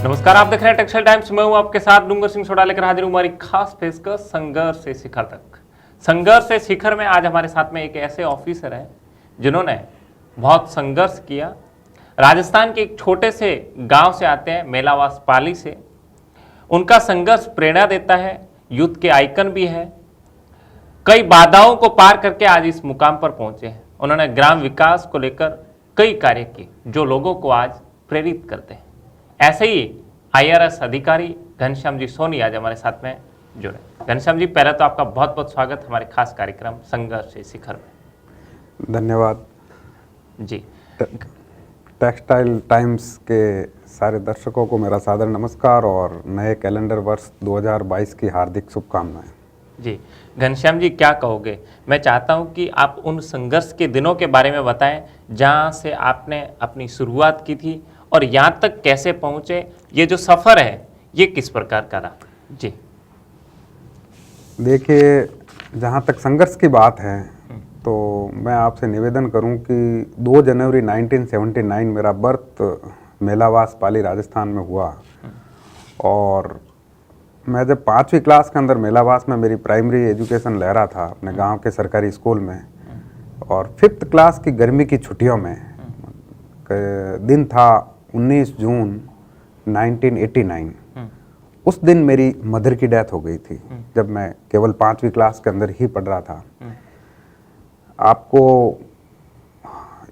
नमस्कार, आप देख रहे हैं टेक्सटाइल टाइम्स। मैं हूं आपके साथ डूंगर सिंह सोडा लेकर हाजिर हूं हमारी खास पेशकश संघर्ष से शिखर तक। संघर्ष से शिखर में आज हमारे साथ में एक ऐसे ऑफिसर हैं जिन्होंने बहुत संघर्ष किया। राजस्थान के एक छोटे से गांव से आते हैं, मेलावास पाली से। उनका संघर्ष प्रेरणा देता है, यूथ के आइकन भी है। कई बाधाओं को पार करके आज इस मुकाम पर पहुंचे हैं। उन्होंने ग्राम विकास को लेकर कई कार्य किए जो लोगों को आज प्रेरित करते हैं। ऐसे ही IRS अधिकारी घनश्याम जी सोनी आज हमारे साथ में जुड़े। घनश्याम जी, पहले तो आपका बहुत बहुत स्वागत हमारे खास कार्यक्रम संघर्ष से शिखर में। धन्यवाद जी। टेक्सटाइल टाइम्स के सारे दर्शकों को मेरा सादर नमस्कार और नए कैलेंडर वर्ष 2022 की हार्दिक शुभकामनाएं। जी घनश्याम जी, क्या कहोगे? मैं चाहता हूं कि आप उन संघर्ष के दिनों के बारे में बताएं जहां से आपने अपनी शुरुआत की थी और यहाँ तक कैसे पहुँचे। ये जो सफ़र है ये किस प्रकार का रहा? जी देखिए, जहाँ तक संघर्ष की बात है तो मैं आपसे निवेदन करूं कि 2 जनवरी 1979 मेरा बर्थ मेलावास पाली राजस्थान में हुआ। और मैं जब 5वीं क्लास के अंदर मेलावास में मेरी प्राइमरी एजुकेशन ले रहा था अपने गांव के सरकारी स्कूल में, और 5th क्लास की गर्मी की छुट्टियों में दिन था 19 जून 1989। उस दिन मेरी मदर की डेथ हो गई थी जब मैं केवल 5वीं क्लास के अंदर ही पढ़ रहा था। आपको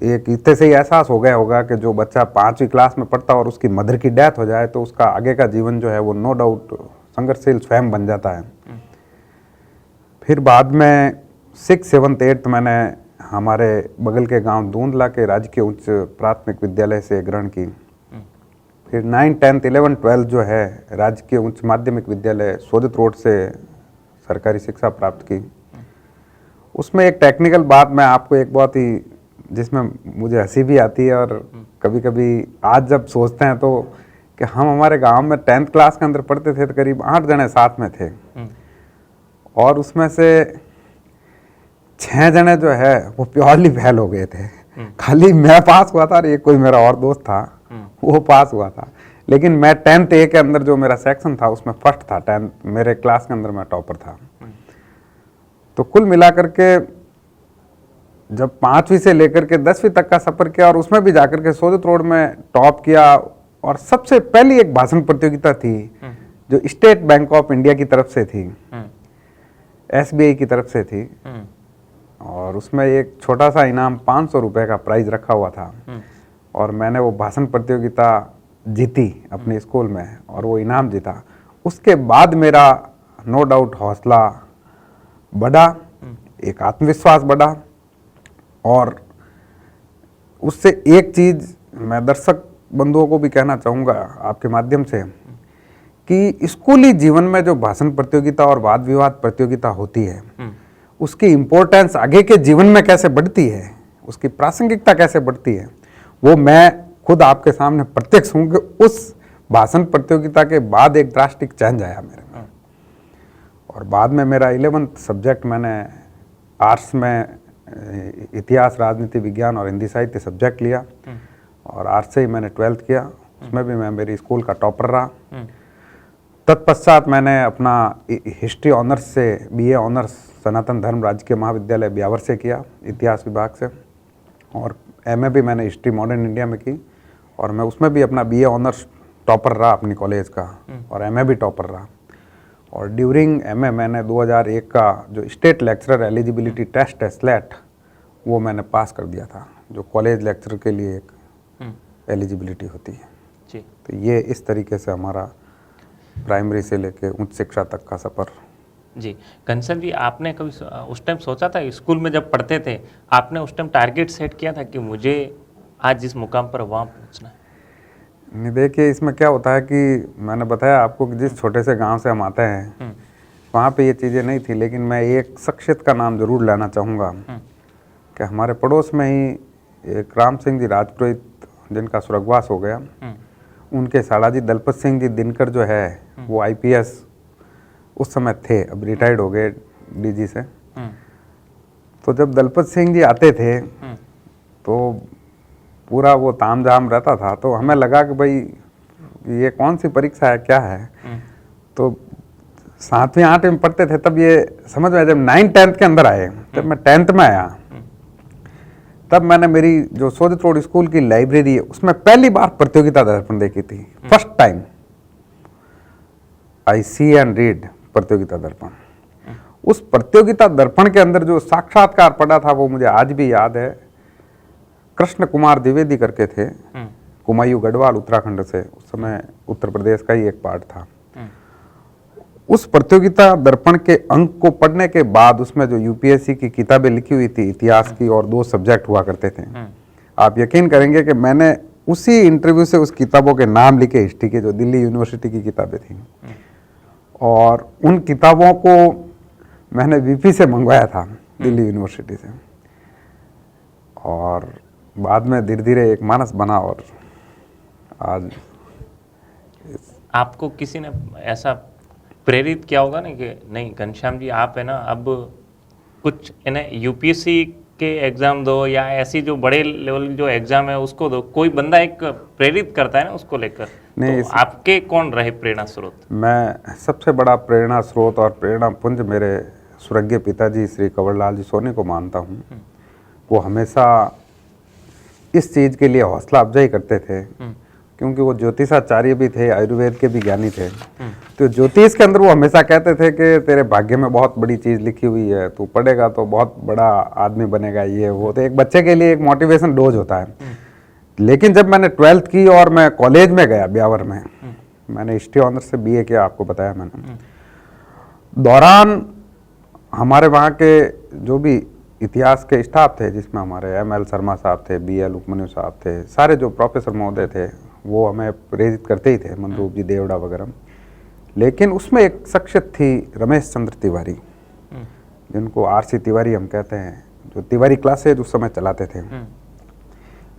एक इतने से ही एहसास हो गया होगा कि जो बच्चा 5वीं क्लास में पढ़ता और उसकी मदर की डेथ हो जाए तो उसका आगे का जीवन जो है वो नो डाउट संघर्षशील स्वयं बन जाता है। फिर बाद में 6th 7th 8th मैंने हमारे बगल के गांव दूंदला के राजकीय उच्च प्राथमिक विद्यालय से ग्रहण की। फिर 9th 10th 11th 12th जो है राजकीय उच्च माध्यमिक विद्यालय सोजत रोड से सरकारी शिक्षा प्राप्त की। उसमें एक टेक्निकल बात मैं आपको एक बहुत ही जिसमें मुझे हंसी भी आती है और कभी कभी आज जब सोचते हैं तो कि हम हमारे गांव में 10th क्लास के अंदर पढ़ते थे तो करीब 8 जने साथ में थे और उसमें से 6 जने जो है वो प्योरली फेल हो गए थे। खाली मैं पास हुआ था और एक कोई मेरा और दोस्त था वो पास हुआ था। लेकिन मैं 10th A के अंदर जो मेरा सेक्शन था उसमें फर्स्ट था। 10th मेरे क्लास के अंदर मैं टॉपर था। तो कुल मिलाकर के जब 5वीं से लेकर के 10वीं तक का सफर किया और उसमें भी जाकर के सोजत रोड में टॉप किया। और सबसे पहली एक भाषण प्रतियोगिता थी जो स्टेट बैंक ऑफ इंडिया की तरफ से थी, SBI की तरफ से थी, और उसमें एक छोटा सा इनाम 500 रुपए का प्राइज रखा हुआ था। और मैंने वो भाषण प्रतियोगिता जीती अपने स्कूल में और वो इनाम जीता। उसके बाद मेरा नो डाउट हौसला बढ़ा, एक आत्मविश्वास बढ़ा। और उससे एक चीज मैं दर्शक बंधुओं को भी कहना चाहूँगा आपके माध्यम से कि स्कूली जीवन में जो भाषण प्रतियोगिता और वाद विवाद प्रतियोगिता होती है उसकी इम्पोर्टेंस आगे के जीवन में कैसे बढ़ती है, उसकी प्रासंगिकता कैसे बढ़ती है, वो मैं खुद आपके सामने प्रत्यक्ष हूँ कि उस भाषण प्रतियोगिता के बाद एक ड्रास्टिक चेंज आया मेरे में। और बाद में मेरा 11th सब्जेक्ट मैंने आर्ट्स में इतिहास, राजनीति विज्ञान और हिंदी साहित्य सब्जेक्ट लिया और आर्ट्स से ही मैंने 12th किया। उसमें भी मैं मेरी स्कूल का टॉपर रहा। तत्पश्चात मैंने अपना हिस्ट्री ऑनर्स से BA ऑनर्स सनातन धर्म राजकीय महाविद्यालय ब्यावर से किया, इतिहास विभाग से। और MA भी मैंने हिस्ट्री मॉडर्न इंडिया में की और मैं उसमें भी अपना BA ऑनर्स टॉपर रहा अपनी कॉलेज का और MA भी टॉपर रहा। और ड्यूरिंग MA मैंने 2001 का जो स्टेट लेक्चरर एलिजिबिलिटी टेस्ट है SLAT वो मैंने पास कर दिया था, जो कॉलेज लेक्चरर के लिए एक एलिजिबिलिटी होती है जी। तो ये इस तरीके से हमारा प्राइमरी से लेके उच्च शिक्षा तक का सफ़र। जी घनश्याम जी, आपने कभी उस टाइम सोचा था, स्कूल में जब पढ़ते थे आपने उस टाइम टारगेट सेट किया था कि मुझे आज जिस मुकाम पर वहाँ पहुँचना है? नहीं, देखिए इसमें क्या होता है कि मैंने बताया आपको कि जिस छोटे से गांव से हम आते हैं वहाँ पे ये चीज़ें नहीं थी। लेकिन मैं एक शख्सियत का नाम जरूर लेना चाहूँगा कि हमारे पड़ोस में ही एक राम सिंह जी राजपुरोहित जिनका स्वर्गवास हो गया, उनके साड़ाजी दलपत सिंह जी दिनकर जो है वो IPS उस समय थे, अब रिटायर्ड हो गए DG से। तो जब दलपत सिंह जी आते थे तो पूरा वो तामझाम रहता था। तो हमें लगा कि भाई ये कौन सी परीक्षा है, क्या है। तो 7वीं 8वीं में पढ़ते थे तब ये समझ में, जब 9th 10th के अंदर आए, जब मैं 10th में आया, तब मैंने मेरी जो सोदित रोड स्कूल की लाइब्रेरी है उसमें पहली बार प्रतियोगिता दर्पण देखी थी। First time I see and read Pratiyogita Darpan. उस प्रतियोगिता दर्पण के अंदर जो साक्षात्कार पढ़ा था वो मुझे आज भी याद है। कृष्ण कुमार द्विवेदी करके थे, कुमायूं गढ़वाल उत्तराखंड से, उस समय उत्तर प्रदेश का ही एक पार्ट था। उस प्रतियोगिता दर्पण के अंक को पढ़ने के बाद उसमें जो यूपीएससी की किताबें लिखी हुई थी, इतिहास की, और 2 सब्जेक्ट हुआ करते थे, आप यकीन करेंगे कि मैंने उसी इंटरव्यू से उस किताबों के नाम लिखे, हिस्ट्री के, जो दिल्ली यूनिवर्सिटी की किताबें थी, और उन किताबों को मैंने वीपी से मंगवाया था, दिल्ली यूनिवर्सिटी से, और बाद में धीरे धीरे एक मानस बना। और आज आपको किसी ने ऐसा प्रेरित किया होगा ना कि नहीं घनश्याम जी आप है ना अब कुछ है ना यूपीएससी के एग्जाम दो, या ऐसी जो बड़े लेवल जो एग्जाम है उसको दो, कोई बंदा एक प्रेरित करता है ना उसको लेकर, तो आपके कौन रहे प्रेरणा स्रोत? मैं सबसे बड़ा प्रेरणा स्रोत और प्रेरणा पुंज मेरे स्वर्गीय पिताजी श्री कंवरलाल जी सोनी को मानता हूँ। वो हमेशा इस चीज़ के लिए हौसला अफजाई करते थे, क्योंकि वो ज्योतिषाचार्य भी थे, आयुर्वेद के भी ज्ञानी थे। तो ज्योतिष के अंदर वो हमेशा कहते थे कि तेरे भाग्य में बहुत बड़ी चीज़ लिखी हुई है, तू पढ़ेगा तो बहुत बड़ा आदमी बनेगा, ये वो। तो एक बच्चे के लिए एक मोटिवेशन डोज होता है। लेकिन जब मैंने 12th की और मैं कॉलेज में गया ब्यावर में, मैंने हिस्ट्री ऑनर्स से बीए किया, आपको बताया मैंने, दौरान हमारे वहाँ के जो भी इतिहास के स्टाफ थे, जिसमें हमारे एमएल शर्मा साहब थे, बीएल उपमन्यु साहब थे, सारे जो प्रोफेसर महोदय थे वो हमें प्रेरित करते ही थे, मनरूप जी देवड़ा वगैरह। लेकिन उसमें एक शख्सियत थी रमेश चंद्र तिवारी, जिनको आरसी तिवारी हम कहते हैं, जो तिवारी क्लासेज उस समय चलाते थे।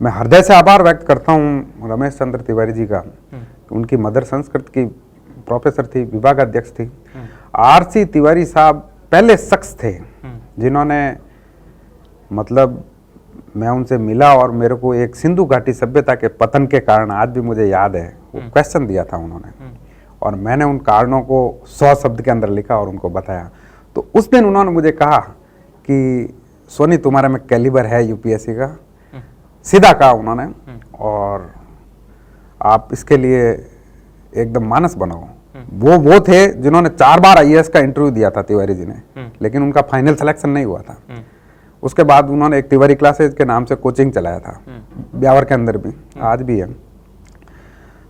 मैं हृदय से आभार व्यक्त करता हूँ रमेश चंद्र तिवारी जी का। उनकी मदर संस्कृत की प्रोफेसर थी, विभागाध्यक्ष थी। आरसी तिवारी साहब पहले शख्स थे जिन्होंने, मतलब मैं उनसे मिला और मेरे को एक सिंधु घाटी सभ्यता के पतन के कारण आज भी मुझे याद है, वो क्वेश्चन दिया था उन्होंने, और मैंने उन कारणों को 100 शब्द के अंदर लिखा और उनको बताया। तो उस दिन उन्होंने मुझे कहा कि सोनी तुम्हारे में कैलिबर है यूपीएससी का, सीधा कहा उन्होंने, और आप इसके लिए एकदम मानस बनाओ। वो थे जिन्होंने 4 बार आईएएस का इंटरव्यू दिया था तिवारी जी ने, लेकिन उनका फाइनल सिलेक्शन नहीं हुआ था। उसके बाद उन्होंने एक तिवारी क्लासेज के नाम से कोचिंग चलाया था ब्यावर के अंदर भी, आज भी है।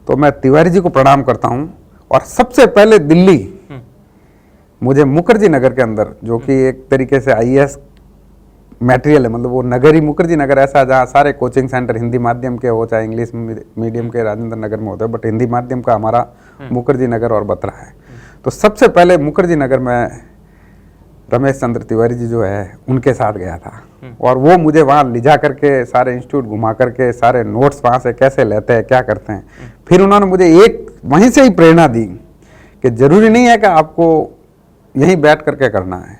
तो मैं तिवारी जी को प्रणाम करता हूँ। और सबसे पहले दिल्ली मुझे मुखर्जी नगर के अंदर, जो कि एक तरीके से आईएएस मटेरियल है, मतलब वो नगर ही मुखर्जी नगर ऐसा जहाँ सारे कोचिंग सेंटर हिंदी माध्यम के हो, चाहे इंग्लिश मीडियम के राजेंद्र नगर में होते हैं, बट हिंदी माध्यम का हमारा मुखर्जी नगर और बतरा है। तो सबसे पहले मुखर्जी नगर में रमेश चंद्र तिवारी जी जो है उनके साथ गया था, और वो मुझे वहाँ ले जा करके सारे इंस्टीट्यूट घुमा करके सारे नोट्स वहाँ से कैसे लेते हैं, क्या करते हैं। फिर उन्होंने मुझे एक वहीं से ही प्रेरणा दी कि जरूरी नहीं है कि आपको यहीं बैठ करके करना है।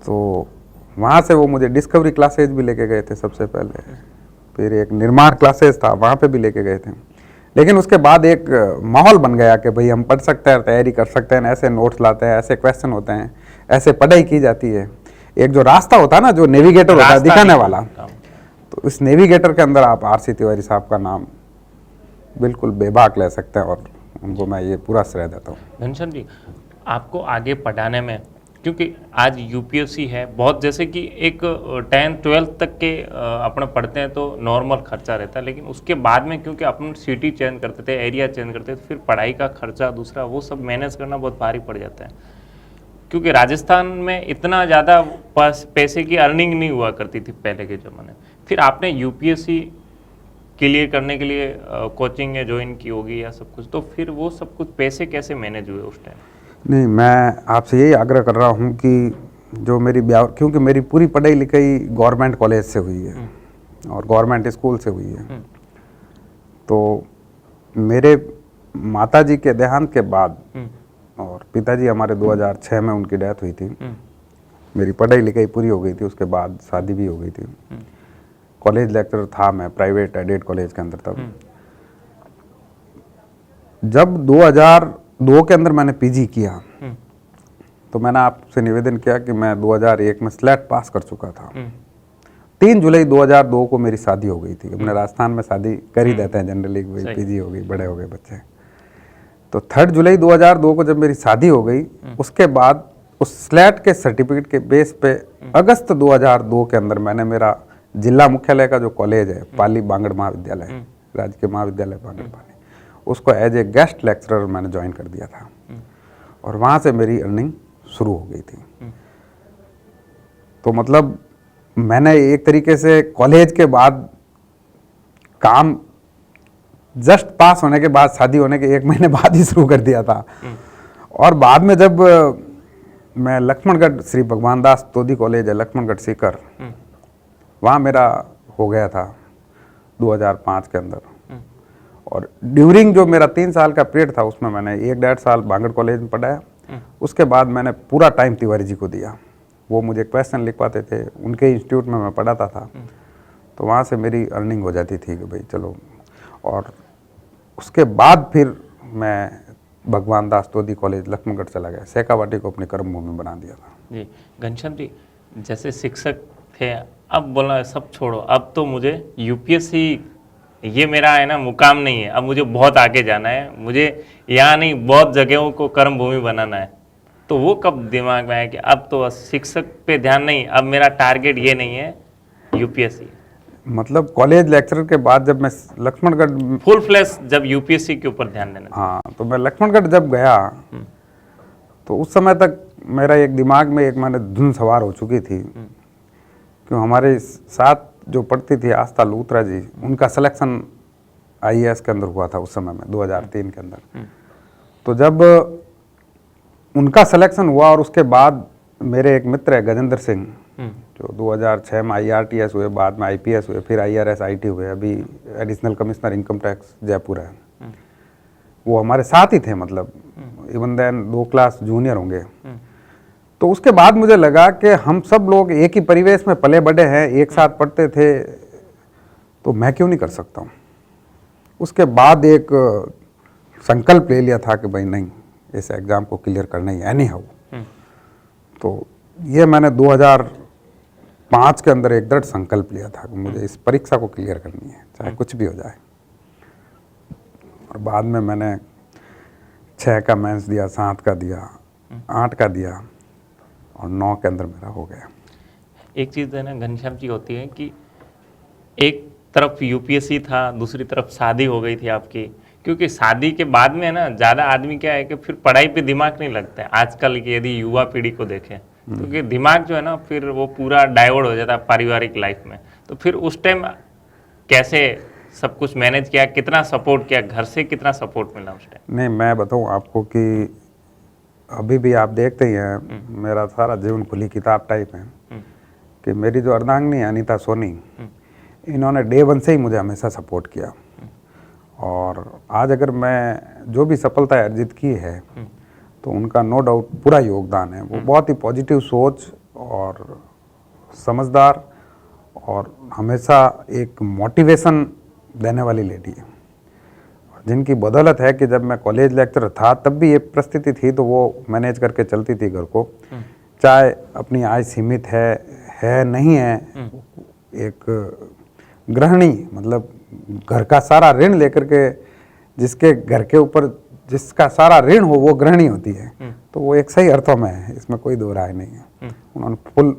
तो वहाँ से वो मुझे डिस्कवरी क्लासेज भी लेके गए थे सबसे पहले, फिर एक निर्माण क्लासेज था वहाँ पे भी लेके गए थे। लेकिन उसके बाद एक माहौल बन गया कि भाई हम पढ़ सकते हैं, तैयारी कर सकते हैं, ऐसे नोट्स लाते हैं, ऐसे क्वेश्चन होते हैं, ऐसे पढ़ाई की जाती है। एक जो रास्ता होता है ना, जो नेविगेटर होता है दिखाने वाला, तो इस नेविगेटर के अंदर आप आरसी तिवारी साहब का नाम बिल्कुल बेबाक ले सकते हैं, और उनको मैं ये पूरा श्रेय देता हूँ। घनश्याम जी, आपको आगे पढ़ाने में, क्योंकि आज यूपीएससी है बहुत, जैसे कि एक 10th 12th तक के अपने पढ़ते हैं तो नॉर्मल खर्चा रहता है, लेकिन उसके बाद में क्योंकि अपन सिटी चेंज करते थे, एरिया चेंज करते थे, फिर पढ़ाई का खर्चा दूसरा, वो सब मैनेज करना बहुत भारी पड़ जाता है। क्योंकि राजस्थान में इतना ज़्यादा पैसे की अर्निंग नहीं हुआ करती थी पहले के ज़माने में। फिर आपने यूपीएससी क्लियर करने के लिए कोचिंग ज्वाइन की होगी या सब कुछ, तो फिर वो सब कुछ पैसे कैसे मैनेज हुए उस टाइम? नहीं, मैं आपसे यही आग्रह कर रहा हूँ कि जो मेरी क्योंकि मेरी पूरी पढ़ाई लिखाई गवर्नमेंट कॉलेज से हुई है और गवर्नमेंट स्कूल से हुई है। तो मेरे माताजी के देहांत के बाद, और पिताजी हमारे 2006 में उनकी डेथ हुई थी, मेरी पढ़ाई लिखाई पूरी हो गई थी, उसके बाद शादी भी हो गई थी। कॉलेज लेक्चरर था मैं प्राइवेट एडेड कॉलेज के अंदर तब। जब 2002 के अंदर मैंने पीजी किया तो मैंने आपसे निवेदन किया कि मैं 2001 में स्लेट पास कर चुका था। 3 जुलाई 2002 को मेरी शादी हो गई थी। अपने राजस्थान में शादी कर ही देते हैं जनरली, पीजी हो गई, बड़े हो गए बच्चे। तो 3 जुलाई 2002 को जब मेरी शादी हो गई, उसके बाद उस स्लेट के सर्टिफिकेट के बेस पे अगस्त 2002 के अंदर मैंने मेरा जिला मुख्यालय का जो कॉलेज है, पाली बांगड़ महाविद्यालय, राजकीय महाविद्यालय बांगड़ पाली, उसको एज ए गेस्ट लेक्चरर मैंने ज्वाइन कर दिया था और वहाँ से मेरी अर्निंग शुरू हो गई थी। तो मतलब मैंने एक तरीके से कॉलेज के बाद काम जस्ट पास होने के बाद, शादी होने के 1 महीने बाद ही शुरू कर दिया था। और बाद में जब मैं लक्ष्मणगढ़ श्री भगवान दास तोदी कॉलेज है, लक्ष्मणगढ़ सीकर, वहाँ मेरा हो गया था 2005 के अंदर। और ड्यूरिंग जो मेरा 3 साल का पीरियड था उसमें मैंने 1-1.5 साल बांगड़ कॉलेज में पढ़ाया। उसके बाद मैंने पूरा टाइम तिवारी जी को दिया। वो मुझे क्वेश्चन लिखवाते थे, उनके इंस्टीट्यूट में मैं पढ़ाता था, तो वहाँ से मेरी अर्निंग हो जाती थी कि भाई चलो। और उसके बाद फिर मैं भगवान दास तोदी कॉलेज लक्ष्मणगढ़ चला गया, शेखावाटी को अपनी कर्मभूमि बना दिया था। जी घनश्याम जी, जैसे शिक्षक थे, अब बोला सब छोड़ो, अब तो मुझे यूपीएससी ये मेरा है ना मुकाम नहीं है, अब मुझे बहुत आगे जाना है, मुझे यहाँ नहीं बहुत जगहों को कर्म भूमि बनाना है। तो वो कब दिमाग में आया कि अब तो शिक्षक पे ध्यान नहीं, अब मेरा टारगेट ये नहीं है यूपीएससी? मतलब कॉलेज लेक्चरर के बाद जब मैं लक्ष्मणगढ़ फुल फ्लैश जब यूपीएससी के ऊपर ध्यान देना, हाँ, तो मैं लक्ष्मणगढ़ जब गया तो उस समय तक मेरा एक दिमाग में एक मैंने धुन सवार हो चुकी थी। क्यों हमारे साथ जो पढ़ती थी आस्था लूथरा जी, उनका सिलेक्शन आईएएस के अंदर हुआ था उस समय में 2003 के अंदर। तो जब उनका सिलेक्शन हुआ और उसके बाद मेरे एक मित्र है गजेंद्र सिंह, जो 2006 में IRTS हुए, बाद में IPS हुए, फिर IRS IT हुए, अभी additional commissioner income tax Jaipur है, वो हमारे साथ ही थे, मतलब इवन देन 2 क्लास जूनियर होंगे। तो उसके बाद मुझे लगा कि हम सब लोग एक ही परिवेश में पले बढ़े हैं, एक साथ पढ़ते थे, तो मैं क्यों नहीं कर सकता हूँ। उसके बाद एक संकल्प ले लिया था कि भाई नहीं, इस एग्ज़ाम को क्लियर करना ही एनी हाउ। तो ये मैंने 2005 के अंदर एक दृढ़ संकल्प लिया था कि मुझे इस परीक्षा को क्लियर करनी है, चाहे कुछ भी हो जाए। और बाद में मैंने 6 का मेंस दिया, 7 का दिया, 8 का दिया और 9 के अंदर मेरा हो गया। एक चीज़ है ना घनश्याम जी होती है कि एक तरफ यूपीएससी था, दूसरी तरफ शादी हो गई थी आपकी, क्योंकि शादी के बाद में है ना ज़्यादा आदमी क्या है कि फिर पढ़ाई पे दिमाग नहीं लगता है। आजकल की यदि युवा पीढ़ी को देखें तो कि दिमाग जो है ना फिर वो पूरा डाइवर्ट हो जाता है पारिवारिक लाइफ में। तो फिर उस टाइम कैसे सब कुछ मैनेज किया, कितना सपोर्ट किया, घर से कितना सपोर्ट मिला उस टाइम? नहीं, मैं बताऊं आपको कि अभी भी आप देखते ही हैं, मेरा सारा जीवन खुली किताब टाइप है कि मेरी जो अर्धांगिनी है अनीता सोनी, इन्होंने डे 1 से ही मुझे हमेशा सपोर्ट किया। और आज अगर मैं जो भी सफलता अर्जित की है तो उनका नो डाउट पूरा योगदान है। वो बहुत ही पॉजिटिव सोच और समझदार और हमेशा एक मोटिवेशन देने वाली लेडी है, जिनकी बदौलत है कि जब मैं कॉलेज लेक्चरर था तब भी ये परिस्थिति थी तो वो मैनेज करके चलती थी घर को, चाहे अपनी आय सीमित है नहीं है। एक गृहिणी, मतलब घर का सारा ऋण लेकर के, जिसके घर के ऊपर जिसका सारा ऋण हो वो गृहिणी होती है, तो वो एक सही अर्थों में है, इसमें कोई दो राय नहीं है। उन्होंने फुल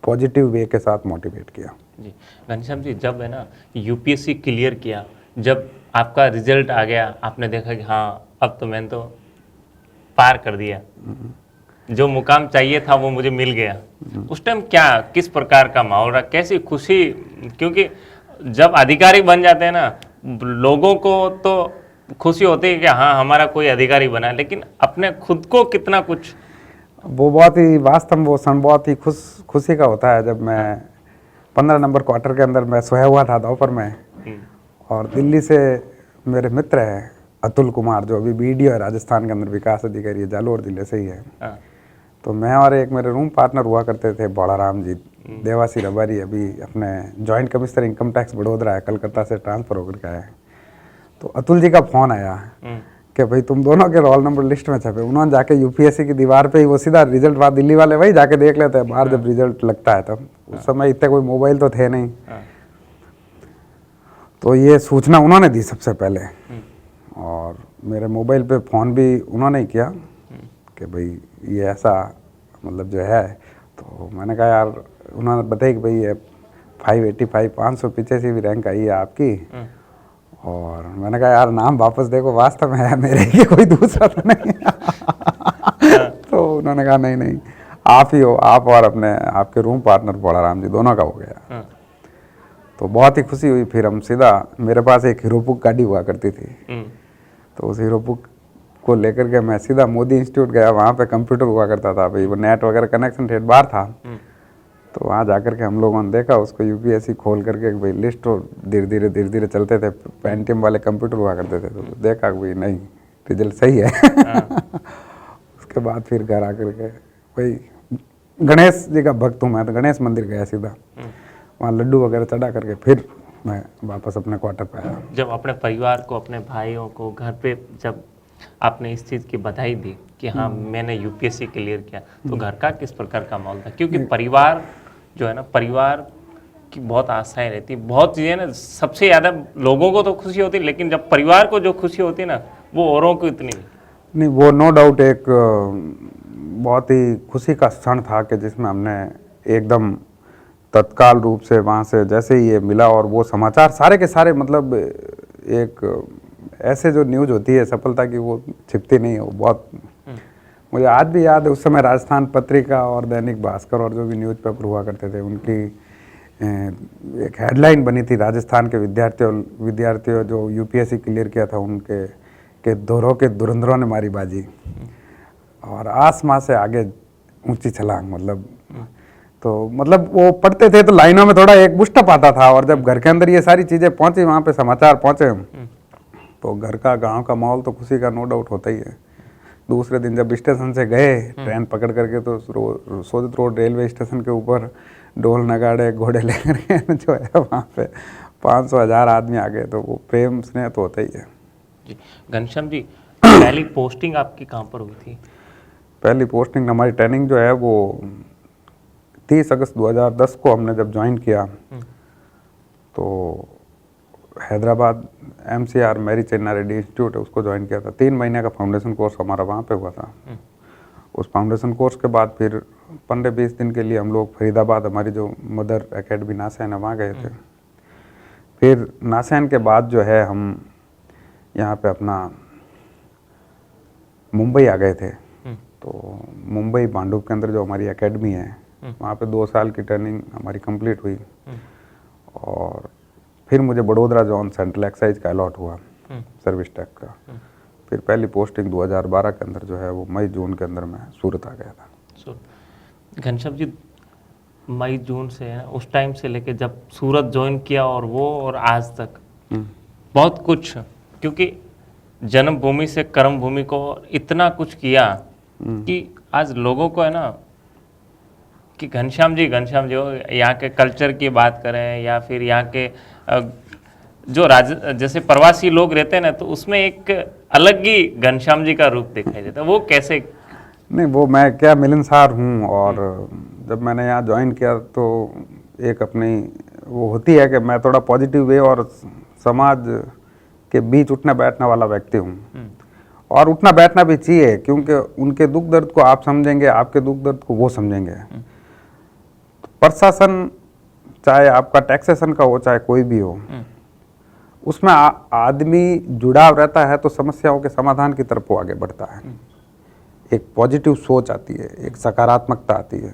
पॉजिटिव वे के साथ मोटिवेट किया। जी घनश्याम जी, जब है ना यूपीएससी क्लियर किया, जब आपका रिजल्ट आ गया, आपने देखा कि हाँ अब तो मैंने तो पार कर दिया, जो मुकाम चाहिए था वो मुझे मिल गया, उस टाइम क्या किस प्रकार का माहौल रहा, कैसी खुशी? क्योंकि जब अधिकारी बन जाते हैं ना, लोगों को तो खुशी होती है कि हाँ हमारा कोई अधिकारी बना, लेकिन अपने खुद को कितना कुछ, वो बहुत ही वास्तव में वो क्षण बहुत ही खुशी का होता है। जब मैं 15 नंबर क्वार्टर के अंदर मैं सोया हुआ था दोपहर में, और दिल्ली से मेरे मित्र हैं अतुल कुमार, जो अभी BDO है राजस्थान के अंदर, विकास अधिकारी है, जालोर जिले से ही है। तो मैं और एक मेरे रूम पार्टनर हुआ करते थे बड़ाराम जी, देवासी रबारी, अभी अपने joint commissioner income tax Vadodara है, कलकत्ता से ट्रांसफ़र होकर के आए। तो अतुल जी का फोन आया कि भाई तुम दोनों के रोल नंबर लिस्ट में छपे। उन्होंने जाके यूपीएससी की दीवार पे ही वो सीधा रिजल्ट बात दिल्ली वाले वही जाके देख लेते हैं बाहर जब रिजल्ट लगता है तब। उस समय इतने कोई मोबाइल तो थे नहीं, तो ये सूचना उन्होंने दी सबसे पहले। और मेरे मोबाइल पे फ़ोन भी उन्होंने ही किया कि भाई ये ऐसा मतलब जो है। तो मैंने कहा यार, उन्होंने बताया कि भाई ये 585 500 पीछे से भी रैंक आई है आपकी। और मैंने कहा यार नाम वापस देखो, वास्तव में है मेरे ही, कोई दूसरा तो नहीं। तो उन्होंने कहा नहीं नहीं आप ही हो, आप और अपने आपके रूम पार्टनर बोलाराम जी दोनों का हो गया। तो बहुत ही खुशी हुई। फिर हम सीधा, मेरे पास एक हीरो बुक गाड़ी हुआ करती थी, तो उस हीरो बुक को लेकर के मैं सीधा मोदी इंस्टीट्यूट गया। वहाँ पे कंप्यूटर हुआ करता था भाई, वो नेट वगैरह कनेक्शन ठेठ बाहर था। तो वहाँ जा करके हम लोगों ने देखा उसको, यूपीएससी खोल करके भाई लिस्ट, और धीरे धीरे चलते थे। पेंटियम वाले कंप्यूटर हुआ करते थे, तो देखा भाई नहीं रिजल्ट सही है। उसके बाद फिर घर आकर के भाई गणेश जी का भक्त हूँ मैं, तो गणेश मंदिर गया सीधा, वहाँ लड्डू वगैरह चढ़ा करके फिर मैं वापस अपने क्वार्टर पे आया। जब अपने परिवार को, अपने भाइयों को घर पे जब आपने इस चीज़ की बधाई दी कि हाँ मैंने यूपीएससी क्लियर किया, तो घर का किस प्रकार का माहौल था? क्योंकि परिवार जो है ना, परिवार की बहुत आशाएं रहती, बहुत चीज़ें ना, सबसे ज़्यादा लोगों को तो खुशी होती, लेकिन जब परिवार को जो खुशी होती है ना, वो औरों को इतनी नहीं। वो नो डाउट एक बहुत ही खुशी का क्षण था कि जिसमें हमने एकदम तत्काल रूप से वहाँ से जैसे ही ये मिला, और वो समाचार सारे के सारे, मतलब एक ऐसे जो न्यूज़ होती है सफलता की, वो छिपती नहीं है। वो बहुत, मुझे आज भी याद है उस समय राजस्थान पत्रिका और दैनिक भास्कर और जो भी न्यूज़पेपर हुआ करते थे, उनकी एक हेडलाइन बनी थी, राजस्थान के विद्यार्थियों जो यूपीएससी क्लियर किया था उनके दोहरों के धुरंधरों ने मारी बाजी, और आसमां से आगे ऊंची छलांग। मतलब तो मतलब वो पढ़ते थे तो लाइनों में थोड़ा एक बुस्टअप आता था, और जब घर के अंदर ये सारी चीज़ें पहुंची, वहाँ पे समाचार पहुंचे, तो घर का, गांव का माहौल तो खुशी का नो डाउट होता ही है। दूसरे दिन जब स्टेशन से गए ट्रेन पकड़ करके, तो सोदित रोड रेलवे स्टेशन के ऊपर ढोल नगाड़े घोड़े लेकर के जो है वहाँ पे 500,000 आदमी आ गए, तो वो प्रेम स्नेह तो होता ही है। जी घनश्याम जी, पहली पोस्टिंग आपकी कहाँ पर हुई थी? पहली पोस्टिंग, हमारी ट्रेनिंग जो है वो 30 अगस्त 2010 को हमने जब ज्वाइन किया, तो हैदराबाद MCR मैरी चेन्ना रेड्डी इंस्टीट्यूट है, उसको ज्वाइन किया था। 3 महीने का फाउंडेशन कोर्स हमारा वहाँ पे हुआ था। उस फाउंडेशन कोर्स के बाद फिर 15-20 दिन के लिए हम लोग फरीदाबाद, हमारी जो मदर एकेडमी नासेन है, वहाँ गए थे। फिर नासेन के बाद जो है हम यहाँ पे अपना मुंबई आ गए थे। तो मुंबई भांडुप के अंदर जो हमारी एकेडमी है, वहाँ पे 2 साल की ट्रेनिंग हमारी कंप्लीट हुई, और फिर मुझे बड़ोदरा जोन सेंट्रल एक्साइज का अलॉट हुआ सर्विस टैक का। फिर पहली पोस्टिंग 2012 के अंदर जो है वो मई जून के अंदर मैं सूरत आ गया था। घनश्याम जी, मई जून से है उस टाइम से लेके जब सूरत ज्वाइन किया और आज तक बहुत कुछ, क्योंकि जन्मभूमि से कर्मभूमि को इतना कुछ किया कि आज लोगों को है ना कि घनश्याम जी हो, यहाँ के कल्चर की बात करें या फिर यहाँ के जो जैसे प्रवासी लोग रहते हैं ना, तो उसमें एक अलग ही घनश्याम जी का रूप दिखाई देता है। वो कैसे? नहीं, वो मैं क्या मिलनसार हूँ, और जब मैंने यहाँ ज्वाइन किया तो एक अपनी वो होती है कि मैं थोड़ा पॉजिटिव वे और समाज के बीच उठने बैठने वाला व्यक्ति हूँ, और उठना बैठना भी चाहिए, क्योंकि उनके दुख दर्द को आप समझेंगे, आपके दुख दर्द को वो समझेंगे। प्रशासन, चाहे आपका टैक्सेशन का हो, चाहे कोई भी हो, उसमें आदमी जुड़ाव रहता है तो समस्याओं के समाधान की तरफ वो आगे बढ़ता है। एक पॉजिटिव सोच आती है, एक सकारात्मकता आती है।